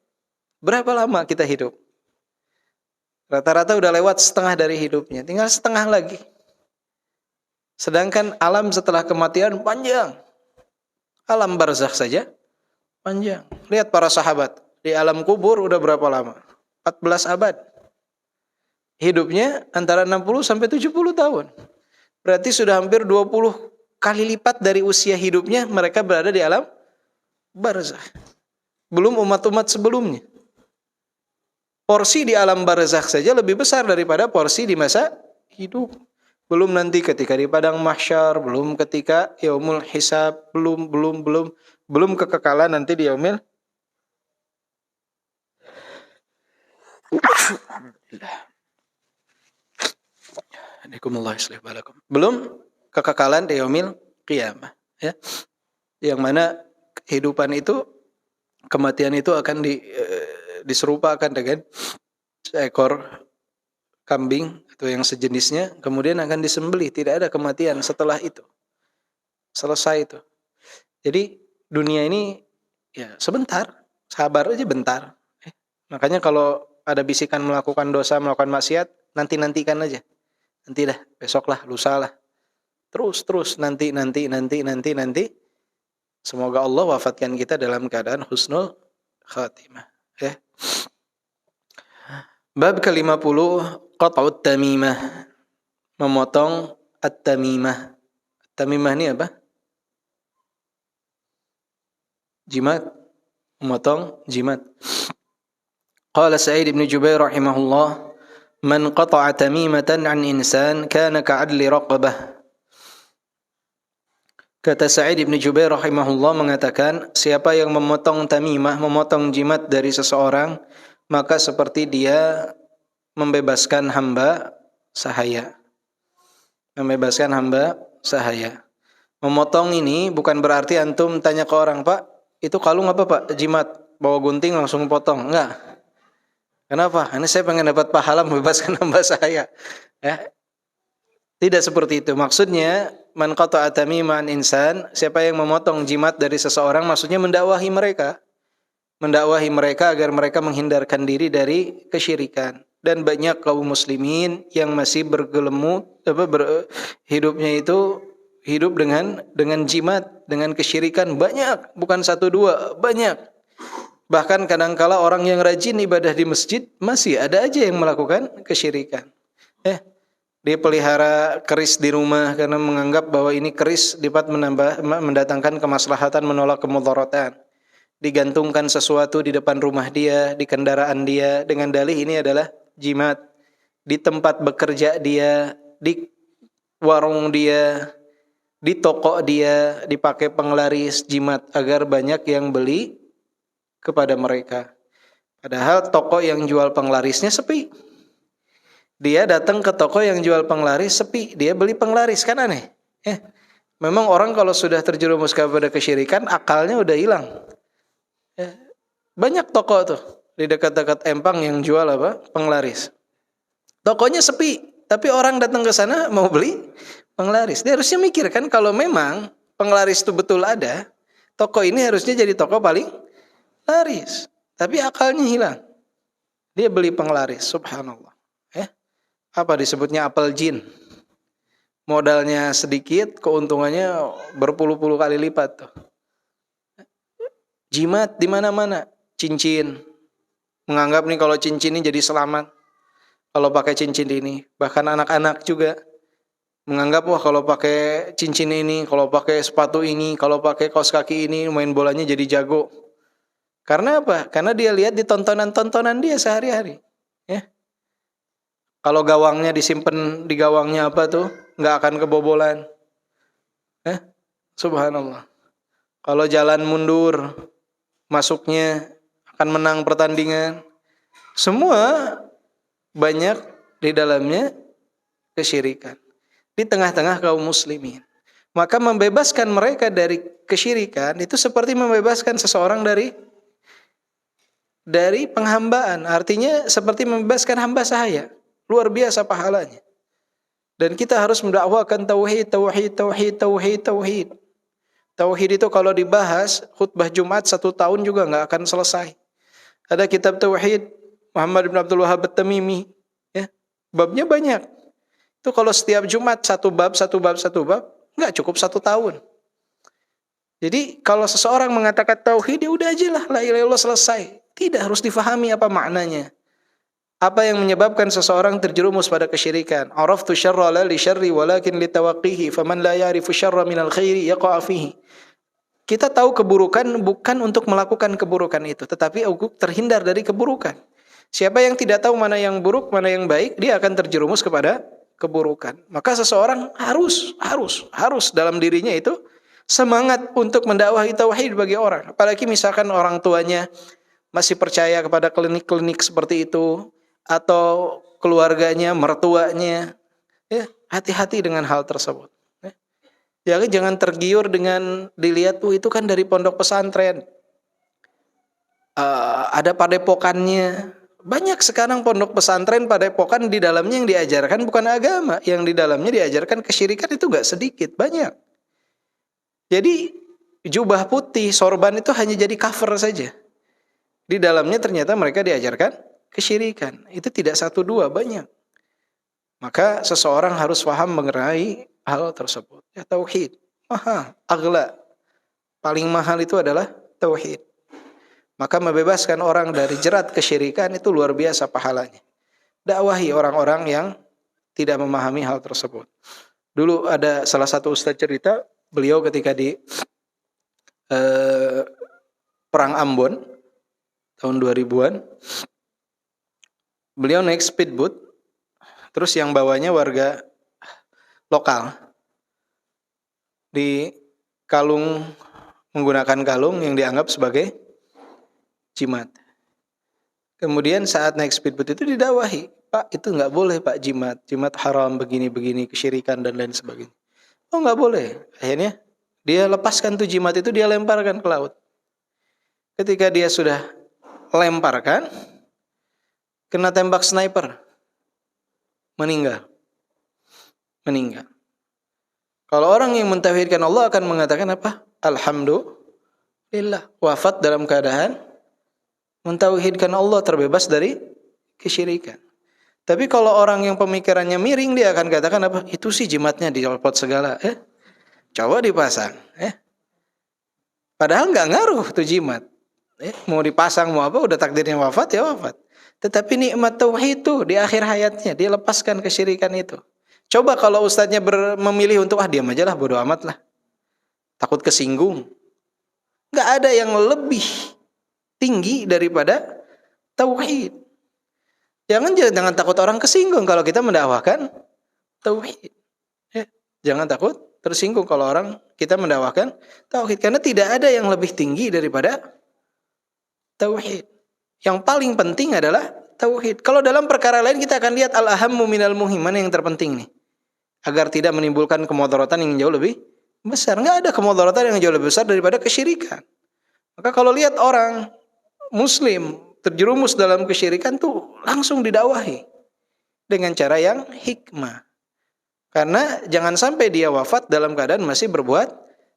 Berapa lama kita hidup? Rata-rata udah lewat setengah dari hidupnya, tinggal setengah lagi. Sedangkan alam setelah kematian panjang. Alam barzakh saja panjang. Lihat para sahabat, di alam kubur udah berapa lama? 14 abad. Hidupnya antara 60 sampai 70 tahun. Berarti sudah hampir 20 kali lipat dari usia hidupnya mereka berada di alam barzakh. Belum umat-umat sebelumnya. Porsi di alam barzakh saja lebih besar daripada porsi di masa hidup. Belum nanti ketika di padang mahsyar, belum ketika yaumul hisab, belum kekekalan nanti di yaumil. Belum kekekalan di yaumil qiyamah, ya. Yang mana kehidupan itu, kematian itu akan diserupakan dengan seekor kambing atau yang sejenisnya, kemudian akan disembelih, tidak ada kematian setelah itu. Selesai itu. Jadi dunia ini ya sebentar, sabar aja bentar. Makanya kalau ada bisikan melakukan dosa, melakukan maksiat, nanti-nantikan aja. Nanti dah, besok lah, lusa lah. Terus nanti. Semoga Allah wafatkan kita dalam keadaan husnul khatimah. Ya. Bab ke-50, qat'ut tamimah. Memotong at-tamimah. Tamimah ini apa? Jimat. Memotong jimat. Qala Sa'id bin Jubair rahimahullah, man qata'a tamimatan 'an insan kana ka'adli raqabah. Kata Sa'id bin Jubair rahimahullah mengatakan, siapa yang memotong tamimah, memotong jimat dari seseorang, maka seperti dia membebaskan hamba sahaya. Membebaskan hamba sahaya. Memotong ini bukan berarti antum tanya ke orang, Pak, itu kalung apa Pak? Jimat. Bawa gunting langsung potong. Enggak. Kenapa? Ini saya pengen dapat pahala membebaskan hamba saya. Ya. Tidak seperti itu. Maksudnya, man qata'a tamimah 'an insan, siapa yang memotong jimat dari seseorang, maksudnya mendakwahi mereka. Mendakwahi mereka agar mereka menghindarkan diri dari kesyirikan. Dan banyak kaum muslimin yang masih bergelemut, hidupnya itu hidup dengan jimat, dengan kesyirikan. Banyak, bukan satu dua, banyak. Bahkan kadangkala orang yang rajin ibadah di masjid masih ada aja yang melakukan kesyirikan. Dia pelihara keris di rumah karena menganggap bahwa ini keris dapat mendatangkan kemaslahatan, menolak kemudaratan. Digantungkan sesuatu di depan rumah dia, di kendaraan dia, dengan dalih ini adalah jimat. Di tempat bekerja dia, di warung dia, di toko dia, dipakai penglaris jimat agar banyak yang beli kepada mereka. Padahal toko yang jual penglarisnya sepi. Dia datang ke toko yang jual penglaris sepi, dia beli penglaris, kan aneh. Memang orang kalau sudah terjerumus kepada kesyirikan, akalnya udah hilang. Banyak toko tuh di dekat-dekat Empang yang jual apa? Penglaris. Tokonya sepi, tapi orang datang ke sana mau beli penglaris. Dia harusnya mikir kan, kalau memang penglaris itu betul ada, toko ini harusnya jadi toko paling laris. Tapi akalnya hilang. Dia beli penglaris, subhanallah. Apa disebutnya apel jin. Modalnya sedikit, keuntungannya berpuluh-puluh kali lipat tuh. Jimat di mana-mana, cincin. Menganggap nih kalau cincin ini jadi selamat. Kalau pakai cincin ini, bahkan anak-anak juga menganggap wah kalau pakai cincin ini, kalau pakai sepatu ini, kalau pakai kaos kaki ini main bolanya jadi jago. Karena apa? Karena dia lihat di tontonan-tontonan dia sehari-hari. Kalau gawangnya disimpan di gawangnya apa tuh, nggak akan kebobolan. Subhanallah. Kalau jalan mundur, masuknya akan menang pertandingan. Semua banyak di dalamnya kesyirikan. Di tengah-tengah kaum muslimin. Maka membebaskan mereka dari kesyirikan itu seperti membebaskan seseorang dari penghambaan. Artinya seperti membebaskan hamba sahaya. Luar biasa pahalanya. Dan kita harus mendakwakan tauhid. Tauhid itu kalau dibahas khutbah Jumat 1 tahun juga nggak akan selesai. Ada kitab tauhid Muhammad bin Abdul Wahhab At-Tamimi, babnya banyak. Itu kalau setiap Jumat satu bab, nggak cukup 1 tahun. Jadi kalau seseorang mengatakan tauhid, ya udah aja lah, la ilaha illallah, selesai. Tidak harus difahami apa maknanya. Apa yang menyebabkan seseorang terjerumus pada kesyirikan? Araftu syarra la li syarri walakin li tawaqqihi faman la ya'rifu syarra minal khairi yaqa' fihi. Kita tahu keburukan bukan untuk melakukan keburukan itu, tetapi untuk terhindar dari keburukan. Siapa yang tidak tahu mana yang buruk, mana yang baik, dia akan terjerumus kepada keburukan. Maka seseorang harus dalam dirinya itu semangat untuk mendakwahi tauhid bagi orang. Apalagi misalkan orang tuanya masih percaya kepada klinik-klinik seperti itu, atau keluarganya, mertuanya, hati-hati dengan hal tersebut. Jadi jangan tergiur dengan dilihat itu kan dari pondok pesantren. ada padepokannya. Banyak sekarang pondok pesantren padepokan di dalamnya yang diajarkan bukan agama, yang di dalamnya diajarkan kesyirikan itu gak sedikit, banyak. Jadi jubah putih, sorban itu hanya jadi cover saja. Di dalamnya ternyata mereka diajarkan kesyirikan. Itu tidak satu dua, banyak. Maka seseorang harus paham mengenai hal tersebut. Ya, tauhid, mahal, agla. Paling mahal itu adalah tauhid. Maka membebaskan orang dari jerat kesyirikan itu luar biasa pahalanya. Dakwahi orang-orang yang tidak memahami hal tersebut. Dulu ada salah satu ustaz cerita, beliau ketika di Perang Ambon tahun 2000-an, beliau naik speedboat, terus yang bawanya warga lokal. Di kalung, menggunakan kalung yang dianggap sebagai jimat. Kemudian saat naik speedboat itu didakwahi, Pak itu nggak boleh Pak, jimat haram begini-begini, kesyirikan dan lain sebagainya. Oh nggak boleh. Akhirnya dia lepaskan tuh jimat itu, dia lemparkan ke laut. Ketika dia sudah lemparkan, kena tembak sniper, meninggal. Kalau orang yang mentauhidkan Allah akan mengatakan apa? Alhamdulillah, wafat dalam keadaan mentauhidkan Allah, terbebas dari kesyirikan. Tapi kalau orang yang pemikirannya miring, dia akan katakan apa? Itu sih jimatnya dicopot segala, coba dipasang, padahal nggak ngaruh tuh jimat, mau dipasang mau apa, udah takdirnya wafat ya wafat. Tetapi nikmat tauhid itu di akhir hayatnya dia lepaskan kesyirikan itu. Coba kalau ustadznya memilih untuk diam aja lah, bodo amat lah, takut kesinggung. Nggak ada yang lebih tinggi daripada tauhid. Jangan takut orang kesinggung kalau kita mendakwahkan tauhid. Jangan takut tersinggung kalau orang kita mendakwahkan tauhid, karena tidak ada yang lebih tinggi daripada tauhid. Yang paling penting adalah tauhid. Kalau dalam perkara lain kita akan lihat al-ahammu minal muhim, mana yang terpenting nih, agar tidak menimbulkan kemudaratan yang jauh lebih besar. Nggak ada kemudaratan yang jauh lebih besar daripada kesyirikan. Maka kalau lihat orang muslim terjerumus dalam kesyirikan tuh langsung didakwahi dengan cara yang hikmah. Karena jangan sampai dia wafat dalam keadaan masih berbuat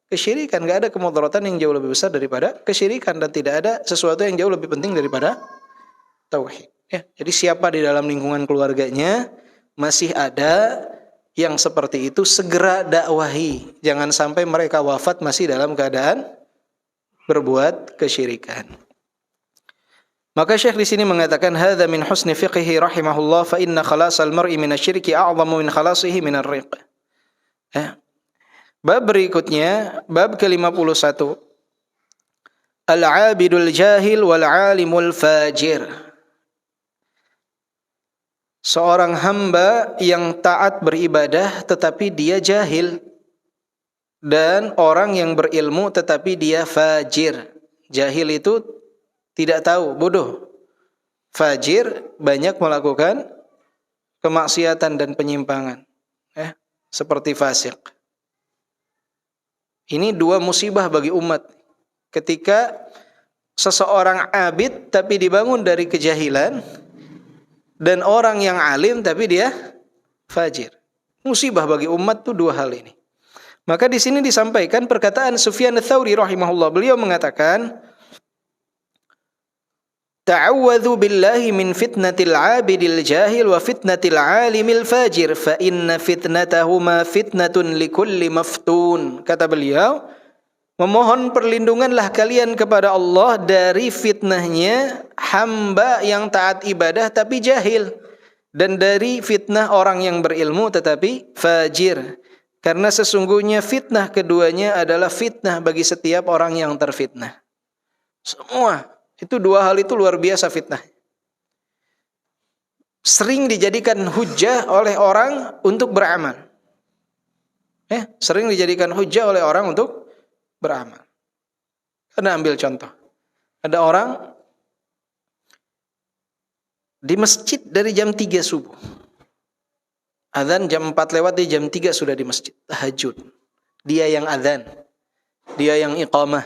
kesyirikan. Gak ada kemudaratan yang jauh lebih besar daripada kesyirikan, dan tidak ada sesuatu yang jauh lebih penting daripada tauhid. Jadi siapa di dalam lingkungan keluarganya masih ada yang seperti itu, segera dakwahi. Jangan sampai mereka wafat masih dalam keadaan berbuat kesyirikan. Maka Syekh di sini mengatakan hadza min husni fiqhihi rahimahullah fa inna khalasal mar'i minasyirki a'zamu min khalasihi minar riq. Bab berikutnya, bab ke-51. Al-'abidul jahil wal 'alimul fajir. Seorang hamba yang taat beribadah tetapi dia jahil, dan orang yang berilmu tetapi dia fajir. Jahil itu tidak tahu, bodoh. Fajir banyak melakukan kemaksiatan dan penyimpangan, seperti fasik. Ini dua musibah bagi umat. Ketika seseorang abid tapi dibangun dari kejahilan, dan orang yang alim tapi dia fajir. Musibah bagi umat itu dua hal ini. Maka di sini disampaikan perkataan Sufyan Ats-Tsauri rahimahullah. Beliau mengatakan, ta'awwadhu billahi min fitnatil 'abidil jahil wa fitnatil 'alimil fajir fa inna fitnatahuma fitnatun likulli maftun. Kata beliau, memohon perlindunganlah kalian kepada Allah dari fitnahnya hamba yang taat ibadah tapi jahil, dan dari fitnah orang yang berilmu tetapi fajir. Karena sesungguhnya fitnah keduanya adalah fitnah bagi setiap orang yang terfitnah. Semua itu dua hal itu luar biasa fitnah. Sering dijadikan hujjah oleh orang untuk beramal. Sering dijadikan hujjah oleh orang untuk beramal. Anda ambil contoh. Ada orang di masjid dari jam 3 subuh. Adzan jam 4 lewat, di jam 3 sudah di masjid. Tahajud. Dia yang adzan. Dia yang iqamah.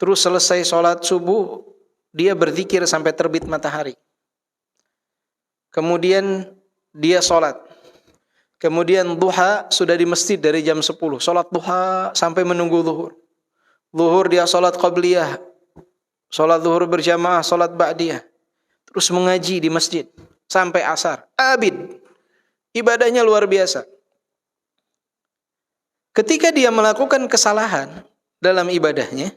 terus selesai sholat subuh, dia berzikir sampai terbit matahari. Kemudian dia sholat. Kemudian duha sudah di masjid dari jam 10. Sholat duha sampai menunggu zuhur. Zuhur dia sholat qabliyah. Sholat zuhur berjamaah, sholat ba'diyah. Terus mengaji di masjid sampai asar. Abid. Ibadahnya luar biasa. Ketika dia melakukan kesalahan dalam ibadahnya,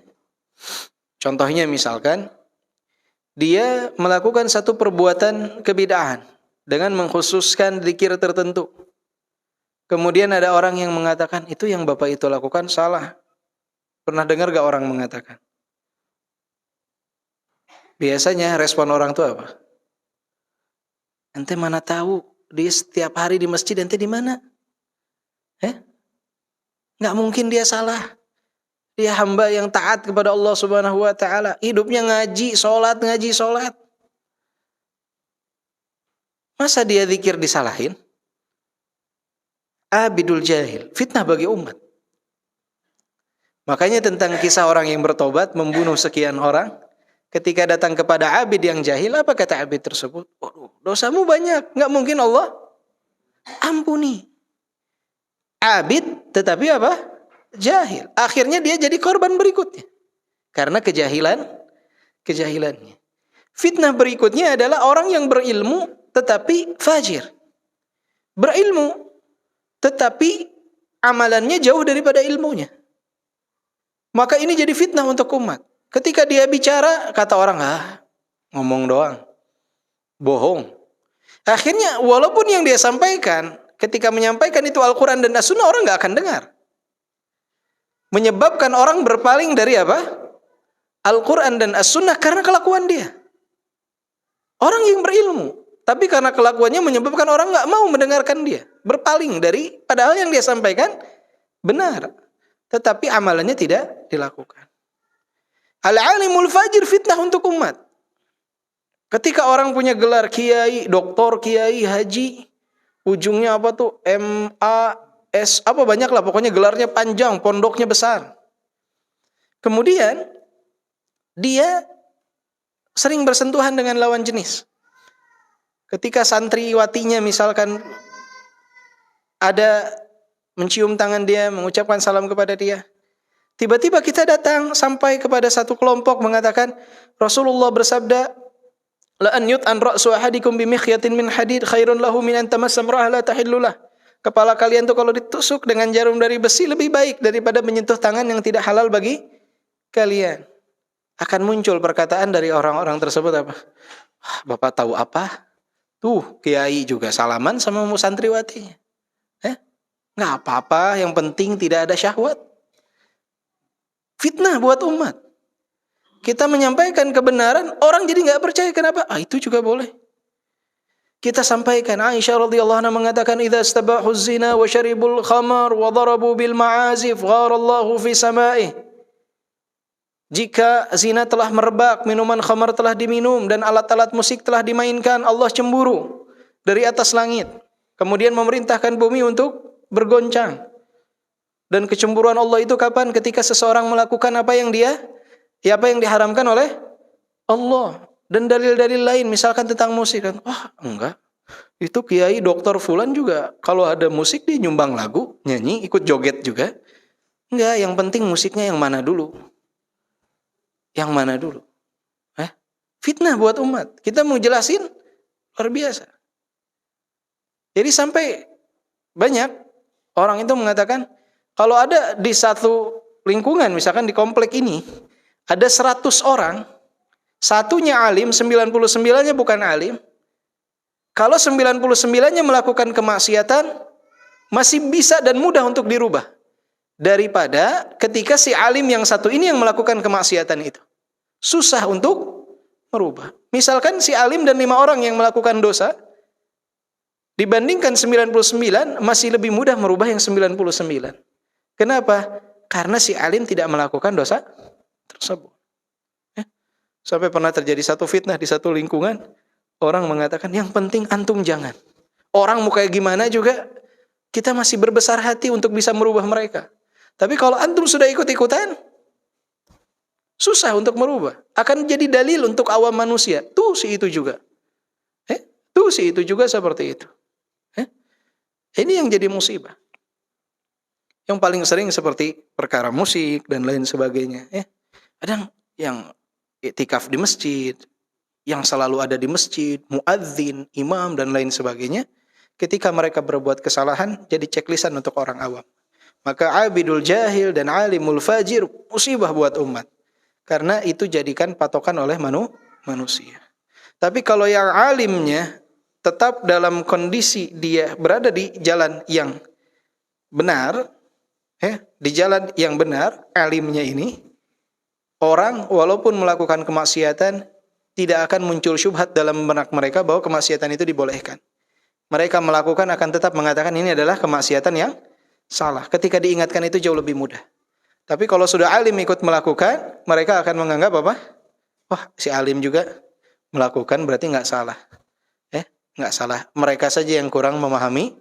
contohnya misalkan, dia melakukan satu perbuatan kebid'ahan dengan mengkhususkan zikir tertentu. Kemudian ada orang yang mengatakan, itu yang Bapak itu lakukan salah. Pernah dengar gak orang mengatakan? Biasanya respon orang itu apa? Ente mana tahu dia setiap hari di masjid, ente di mana? Nggak mungkin dia salah. Dia hamba yang taat kepada Allah Subhanahu wa taala. Hidupnya ngaji, sholat. Masa dia zikir disalahin? Abidul jahil, fitnah bagi umat. Makanya tentang kisah orang yang bertobat membunuh sekian orang, ketika datang kepada abid yang jahil, apa kata abid tersebut? Dosamu banyak, nggak mungkin Allah ampuni. Abid tetapi apa? Jahil. Akhirnya dia jadi korban berikutnya karena kejahilannya. Fitnah berikutnya adalah orang yang berilmu tetapi fajir. Berilmu tetapi amalannya jauh daripada ilmunya. Maka ini jadi fitnah untuk umat. Ketika dia bicara, kata orang, ngomong doang, bohong. Akhirnya walaupun yang dia sampaikan, ketika menyampaikan itu Al-Quran dan As-Sunnah, orang gak akan dengar. Menyebabkan orang berpaling dari apa? Al-Quran dan As-Sunnah karena kelakuan dia. Orang yang berilmu, tapi karena kelakuannya menyebabkan orang gak mau mendengarkan dia. Berpaling dari, padahal yang dia sampaikan benar. Tetapi amalannya tidak dilakukan. Al-alimul fajir, fitnah untuk umat. Ketika orang punya gelar kiai, doktor, kiai, haji, ujungnya apa tuh? MAS, apa banyak lah, pokoknya gelarnya panjang, pondoknya besar. Kemudian dia sering bersentuhan dengan lawan jenis. Ketika santriwatinya misalkan ada mencium tangan dia, mengucapkan salam kepada dia, tiba-tiba kita datang sampai kepada satu kelompok mengatakan, Rasulullah bersabda, la an yut'an ra'su ahadikum bimikhyatin min hadid khairun lahu min an tamassa imra'ah la tahillu lah. Kepala kalian tuh kalau ditusuk dengan jarum dari besi lebih baik daripada menyentuh tangan yang tidak halal bagi kalian. Akan muncul perkataan dari orang-orang tersebut apa? Bapak tahu apa? Tuh, kiai juga salaman sama santriwatinya. Nggak apa-apa, yang penting tidak ada syahwat. Fitnah buat umat. Kita menyampaikan kebenaran, orang jadi nggak percaya. Kenapa? Itu juga boleh. Kita sampaikan, Aisyah radhiyallahu anha mengatakan, idza istabahu zina wa syaribul khamar wa darabu bil ma'azif gharallahu fi sama'ih. Jika zina telah merebak, minuman khamar telah diminum, dan alat-alat musik telah dimainkan, Allah cemburu dari atas langit. Kemudian memerintahkan bumi untuk bergoncang. Dan kecemburuan Allah itu kapan? Ketika seseorang melakukan apa yang diharamkan oleh Allah. Dan dalil-dalil lain misalkan tentang musik kan, enggak, itu kiai dokter fulan juga kalau ada musik dia nyumbang lagu, nyanyi, ikut joget juga. Enggak, yang penting musiknya yang mana dulu. Fitnah buat umat. Kita mau jelasin luar biasa. Jadi sampai banyak orang itu mengatakan, kalau ada di satu lingkungan, misalkan di komplek ini, ada 100 orang, satunya alim, 99-nya bukan alim. Kalau 99-nya melakukan kemaksiatan, masih bisa dan mudah untuk dirubah. Daripada ketika si alim yang satu ini yang melakukan kemaksiatan itu. Susah untuk merubah. Misalkan si alim dan 5 orang yang melakukan dosa, dibandingkan 99, masih lebih mudah merubah yang 99. Kenapa? Karena si alim tidak melakukan dosa tersebut. Sampai pernah terjadi satu fitnah di satu lingkungan, orang mengatakan, yang penting antum jangan. Orang mau kayak gimana juga, kita masih berbesar hati untuk bisa merubah mereka. Tapi kalau antum sudah ikut-ikutan, Susah untuk merubah. Akan jadi dalil untuk awam manusia. Tuh si itu juga. Tuh si itu juga seperti itu. Ini yang jadi musibah. Yang paling sering seperti perkara musik dan lain sebagainya. Kadang yang iktikaf di masjid, yang selalu ada di masjid, muadzin, imam dan lain sebagainya, ketika mereka berbuat kesalahan jadi ceklisan untuk orang awam. Maka abidul jahil dan alimul fajir musibah buat umat. Karena itu jadikan patokan oleh manusia. Tapi kalau yang alimnya tetap dalam kondisi dia berada di jalan yang benar, di jalan yang benar, alimnya ini, orang walaupun melakukan kemaksiatan tidak akan muncul syubhat dalam benak mereka bahwa kemaksiatan itu dibolehkan. Mereka melakukan akan tetap mengatakan ini adalah kemaksiatan yang salah. Ketika diingatkan itu jauh lebih mudah. Tapi kalau sudah alim ikut melakukan, mereka akan menganggap apa? Wah, si alim juga melakukan berarti nggak salah. Nggak salah. Mereka saja yang kurang memahami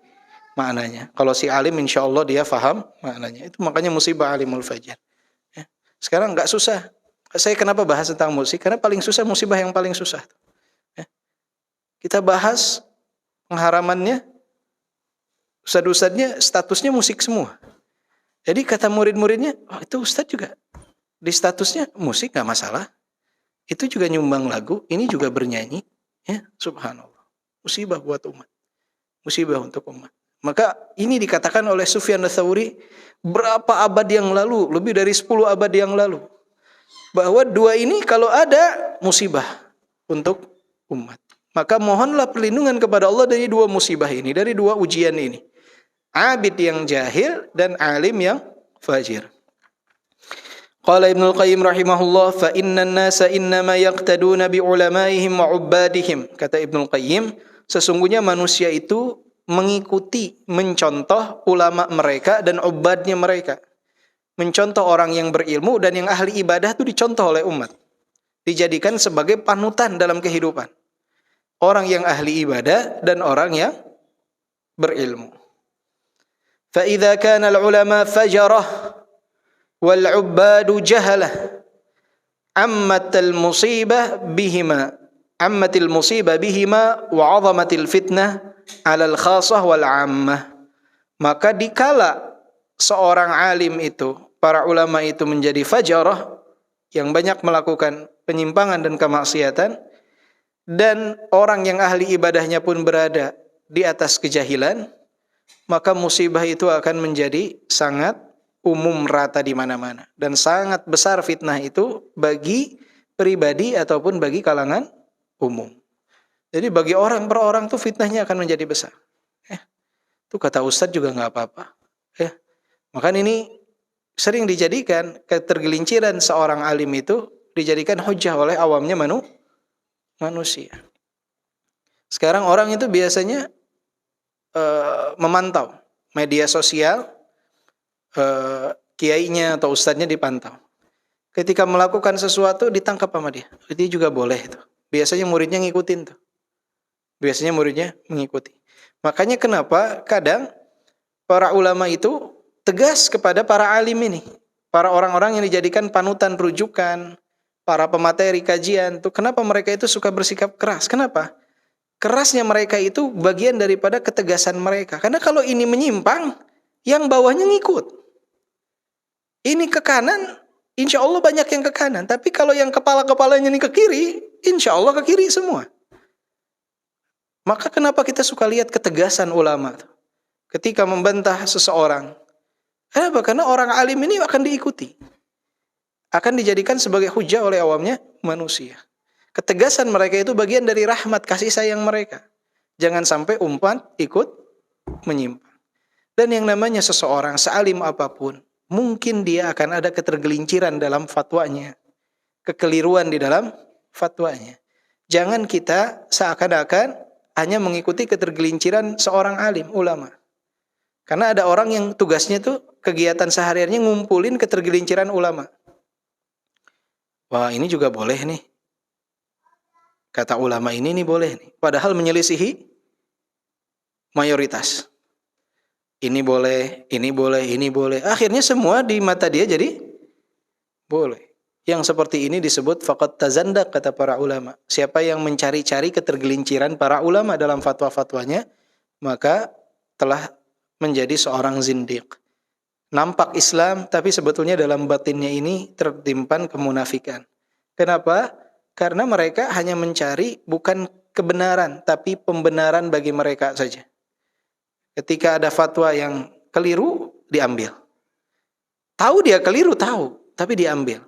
maknanya. Kalau si alim insya Allah dia faham maknanya. Itu makanya musibah alimul fajr. Sekarang nggak susah. Saya kenapa bahas tentang musik? Karena paling susah musibah yang paling susah. Kita bahas pengharamannya, ustadz-ustadznya statusnya musik semua. Jadi kata murid-muridnya, oh itu ustadz juga di statusnya musik nggak masalah. Itu juga nyumbang lagu, ini juga bernyanyi. Subhanallah. Musibah buat umat. Musibah untuk umat. Maka ini dikatakan oleh Sufyan Ats-Tsauri berapa abad yang lalu, lebih dari 10 abad yang lalu. Bahwa dua ini kalau ada musibah untuk umat. Maka mohonlah perlindungan kepada Allah dari dua musibah ini, dari dua ujian ini. Abid yang jahil dan alim yang fajir. Qala Ibnu Qayyim rahimahullah fa innan nasa innama yaqtaduna bi ulamaihim wa ubbadihim. Kata Ibnu Qayyim, sesungguhnya manusia itu mengikuti, mencontoh ulama mereka dan ubadnya mereka. Mencontoh orang yang berilmu dan yang ahli ibadah itu dicontoh oleh umat. Dijadikan sebagai panutan dalam kehidupan. Orang yang ahli ibadah dan orang yang berilmu. Fa idza kana al-ulama fajarah wal 'ubbadu jahalah ammatil musibah bihima wa 'azamatil fitnah 'alal khassah wal 'ammah. Maka dikala seorang alim itu, para ulama itu menjadi fajarah yang banyak melakukan penyimpangan dan kemaksiatan, dan orang yang ahli ibadahnya pun berada di atas kejahilan, maka musibah itu akan menjadi sangat umum rata di mana-mana. Dan sangat besar fitnah itu bagi pribadi ataupun bagi kalangan umum. Jadi bagi orang per orang tuh fitnahnya akan menjadi besar. Itu kata Ustadz juga nggak apa-apa. Maka ini sering dijadikan ketergelinciran seorang alim itu dijadikan hujah oleh awamnya manusia. Sekarang orang itu biasanya memantau media sosial, kiainya atau ustadznya dipantau. Ketika melakukan sesuatu ditangkap sama dia. Dia juga boleh itu. Biasanya muridnya ngikutin tuh. Biasanya muridnya mengikuti. Makanya kenapa kadang para ulama itu tegas kepada para alim ini. Para orang-orang yang dijadikan panutan rujukan, para pemateri kajian tuh, kenapa mereka itu suka bersikap keras? Kenapa? Kerasnya mereka itu bagian daripada ketegasan mereka. Karena kalau ini menyimpang, yang bawahnya ngikut. Ini ke kanan, insya Allah banyak yang ke kanan. Tapi kalau yang kepala-kepalanya ini ke kiri, insya Allah ke kiri semua. Maka kenapa kita suka lihat ketegasan ulama ketika membantah seseorang? Kenapa? Karena orang alim ini akan diikuti. Akan dijadikan sebagai hujah oleh awamnya manusia. Ketegasan mereka itu bagian dari rahmat kasih sayang mereka. Jangan sampai umat ikut menyimpang. Dan yang namanya seseorang sealim apapun, mungkin dia akan ada ketergelinciran dalam fatwanya, kekeliruan di dalam fatwanya. Jangan kita seakan-akan hanya mengikuti ketergelinciran seorang alim, ulama. Karena ada orang yang tugasnya tuh kegiatan sehariannya ngumpulin ketergelinciran ulama. Wah, ini juga boleh nih. Kata ulama ini nih boleh nih. Padahal menyelisihi mayoritas. Ini boleh, ini boleh, ini boleh. Akhirnya semua di mata dia jadi boleh. Yang seperti ini disebut faqad tazandak, kata para ulama. Siapa yang mencari-cari ketergelinciran para ulama dalam fatwa-fatwanya, maka telah menjadi seorang zindiq. Nampak Islam, tapi sebetulnya dalam batinnya ini tertimpan kemunafikan. Kenapa? Karena mereka hanya mencari bukan kebenaran, tapi pembenaran bagi mereka saja. Ketika ada fatwa yang keliru, diambil. Tahu dia keliru, tahu, tapi diambil.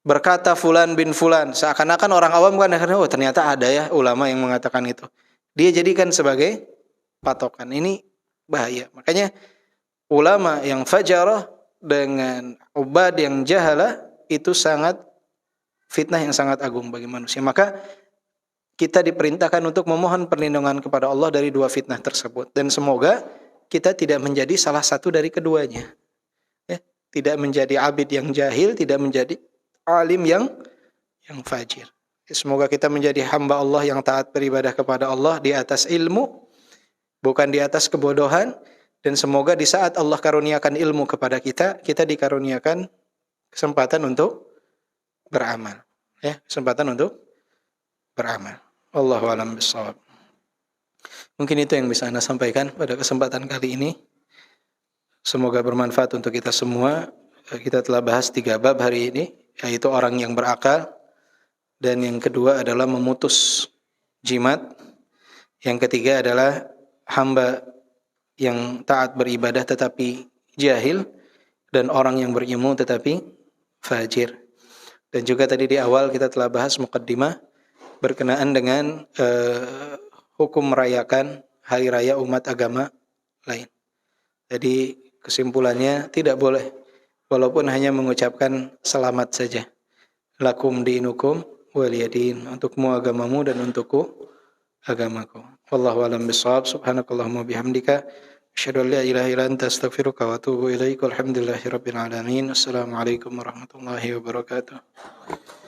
Berkata fulan bin fulan, seakan-akan orang awam kan, oh ternyata ada ya ulama yang mengatakan itu. Dia jadikan sebagai patokan. Ini bahaya. Makanya ulama yang fajarah dengan ubad yang jahalah itu sangat fitnah yang sangat agung bagi manusia. Maka kita diperintahkan untuk memohon perlindungan kepada Allah dari dua fitnah tersebut. Dan semoga kita tidak menjadi salah satu dari keduanya. Ya, tidak menjadi abid yang jahil, tidak menjadi alim yang fajir. Semoga kita menjadi hamba Allah yang taat beribadah kepada Allah di atas ilmu, bukan di atas kebodohan. Dan semoga di saat Allah karuniakan ilmu kepada kita, kita dikaruniakan kesempatan untuk beramal. Ya, kesempatan untuk beramal. Wallahu a'lam bishawab. Mungkin itu yang bisa Anda sampaikan pada kesempatan kali ini. Semoga bermanfaat untuk kita semua. Kita telah bahas 3 bab hari ini, yaitu orang yang berakal, dan yang kedua adalah memutus jimat, yang ketiga adalah hamba yang taat beribadah tetapi jahil, dan orang yang berilmu tetapi fajir. Dan juga tadi di awal kita telah bahas muqaddimah berkenaan dengan hukum merayakan hari raya umat agama lain. Jadi kesimpulannya tidak boleh, walaupun hanya mengucapkan selamat saja. Lakum dinukum waliyadin, untukmu agamamu dan untukku agamaku. Wallahu a'lam bishawab. Subhanakallahumma bihamdika asyhadu an la ilaha illa anta astaghfiruka wa atubu ilaik. Walhamdulillahirabbil alamin. Assalamualaikum warahmatullahi wabarakatuh.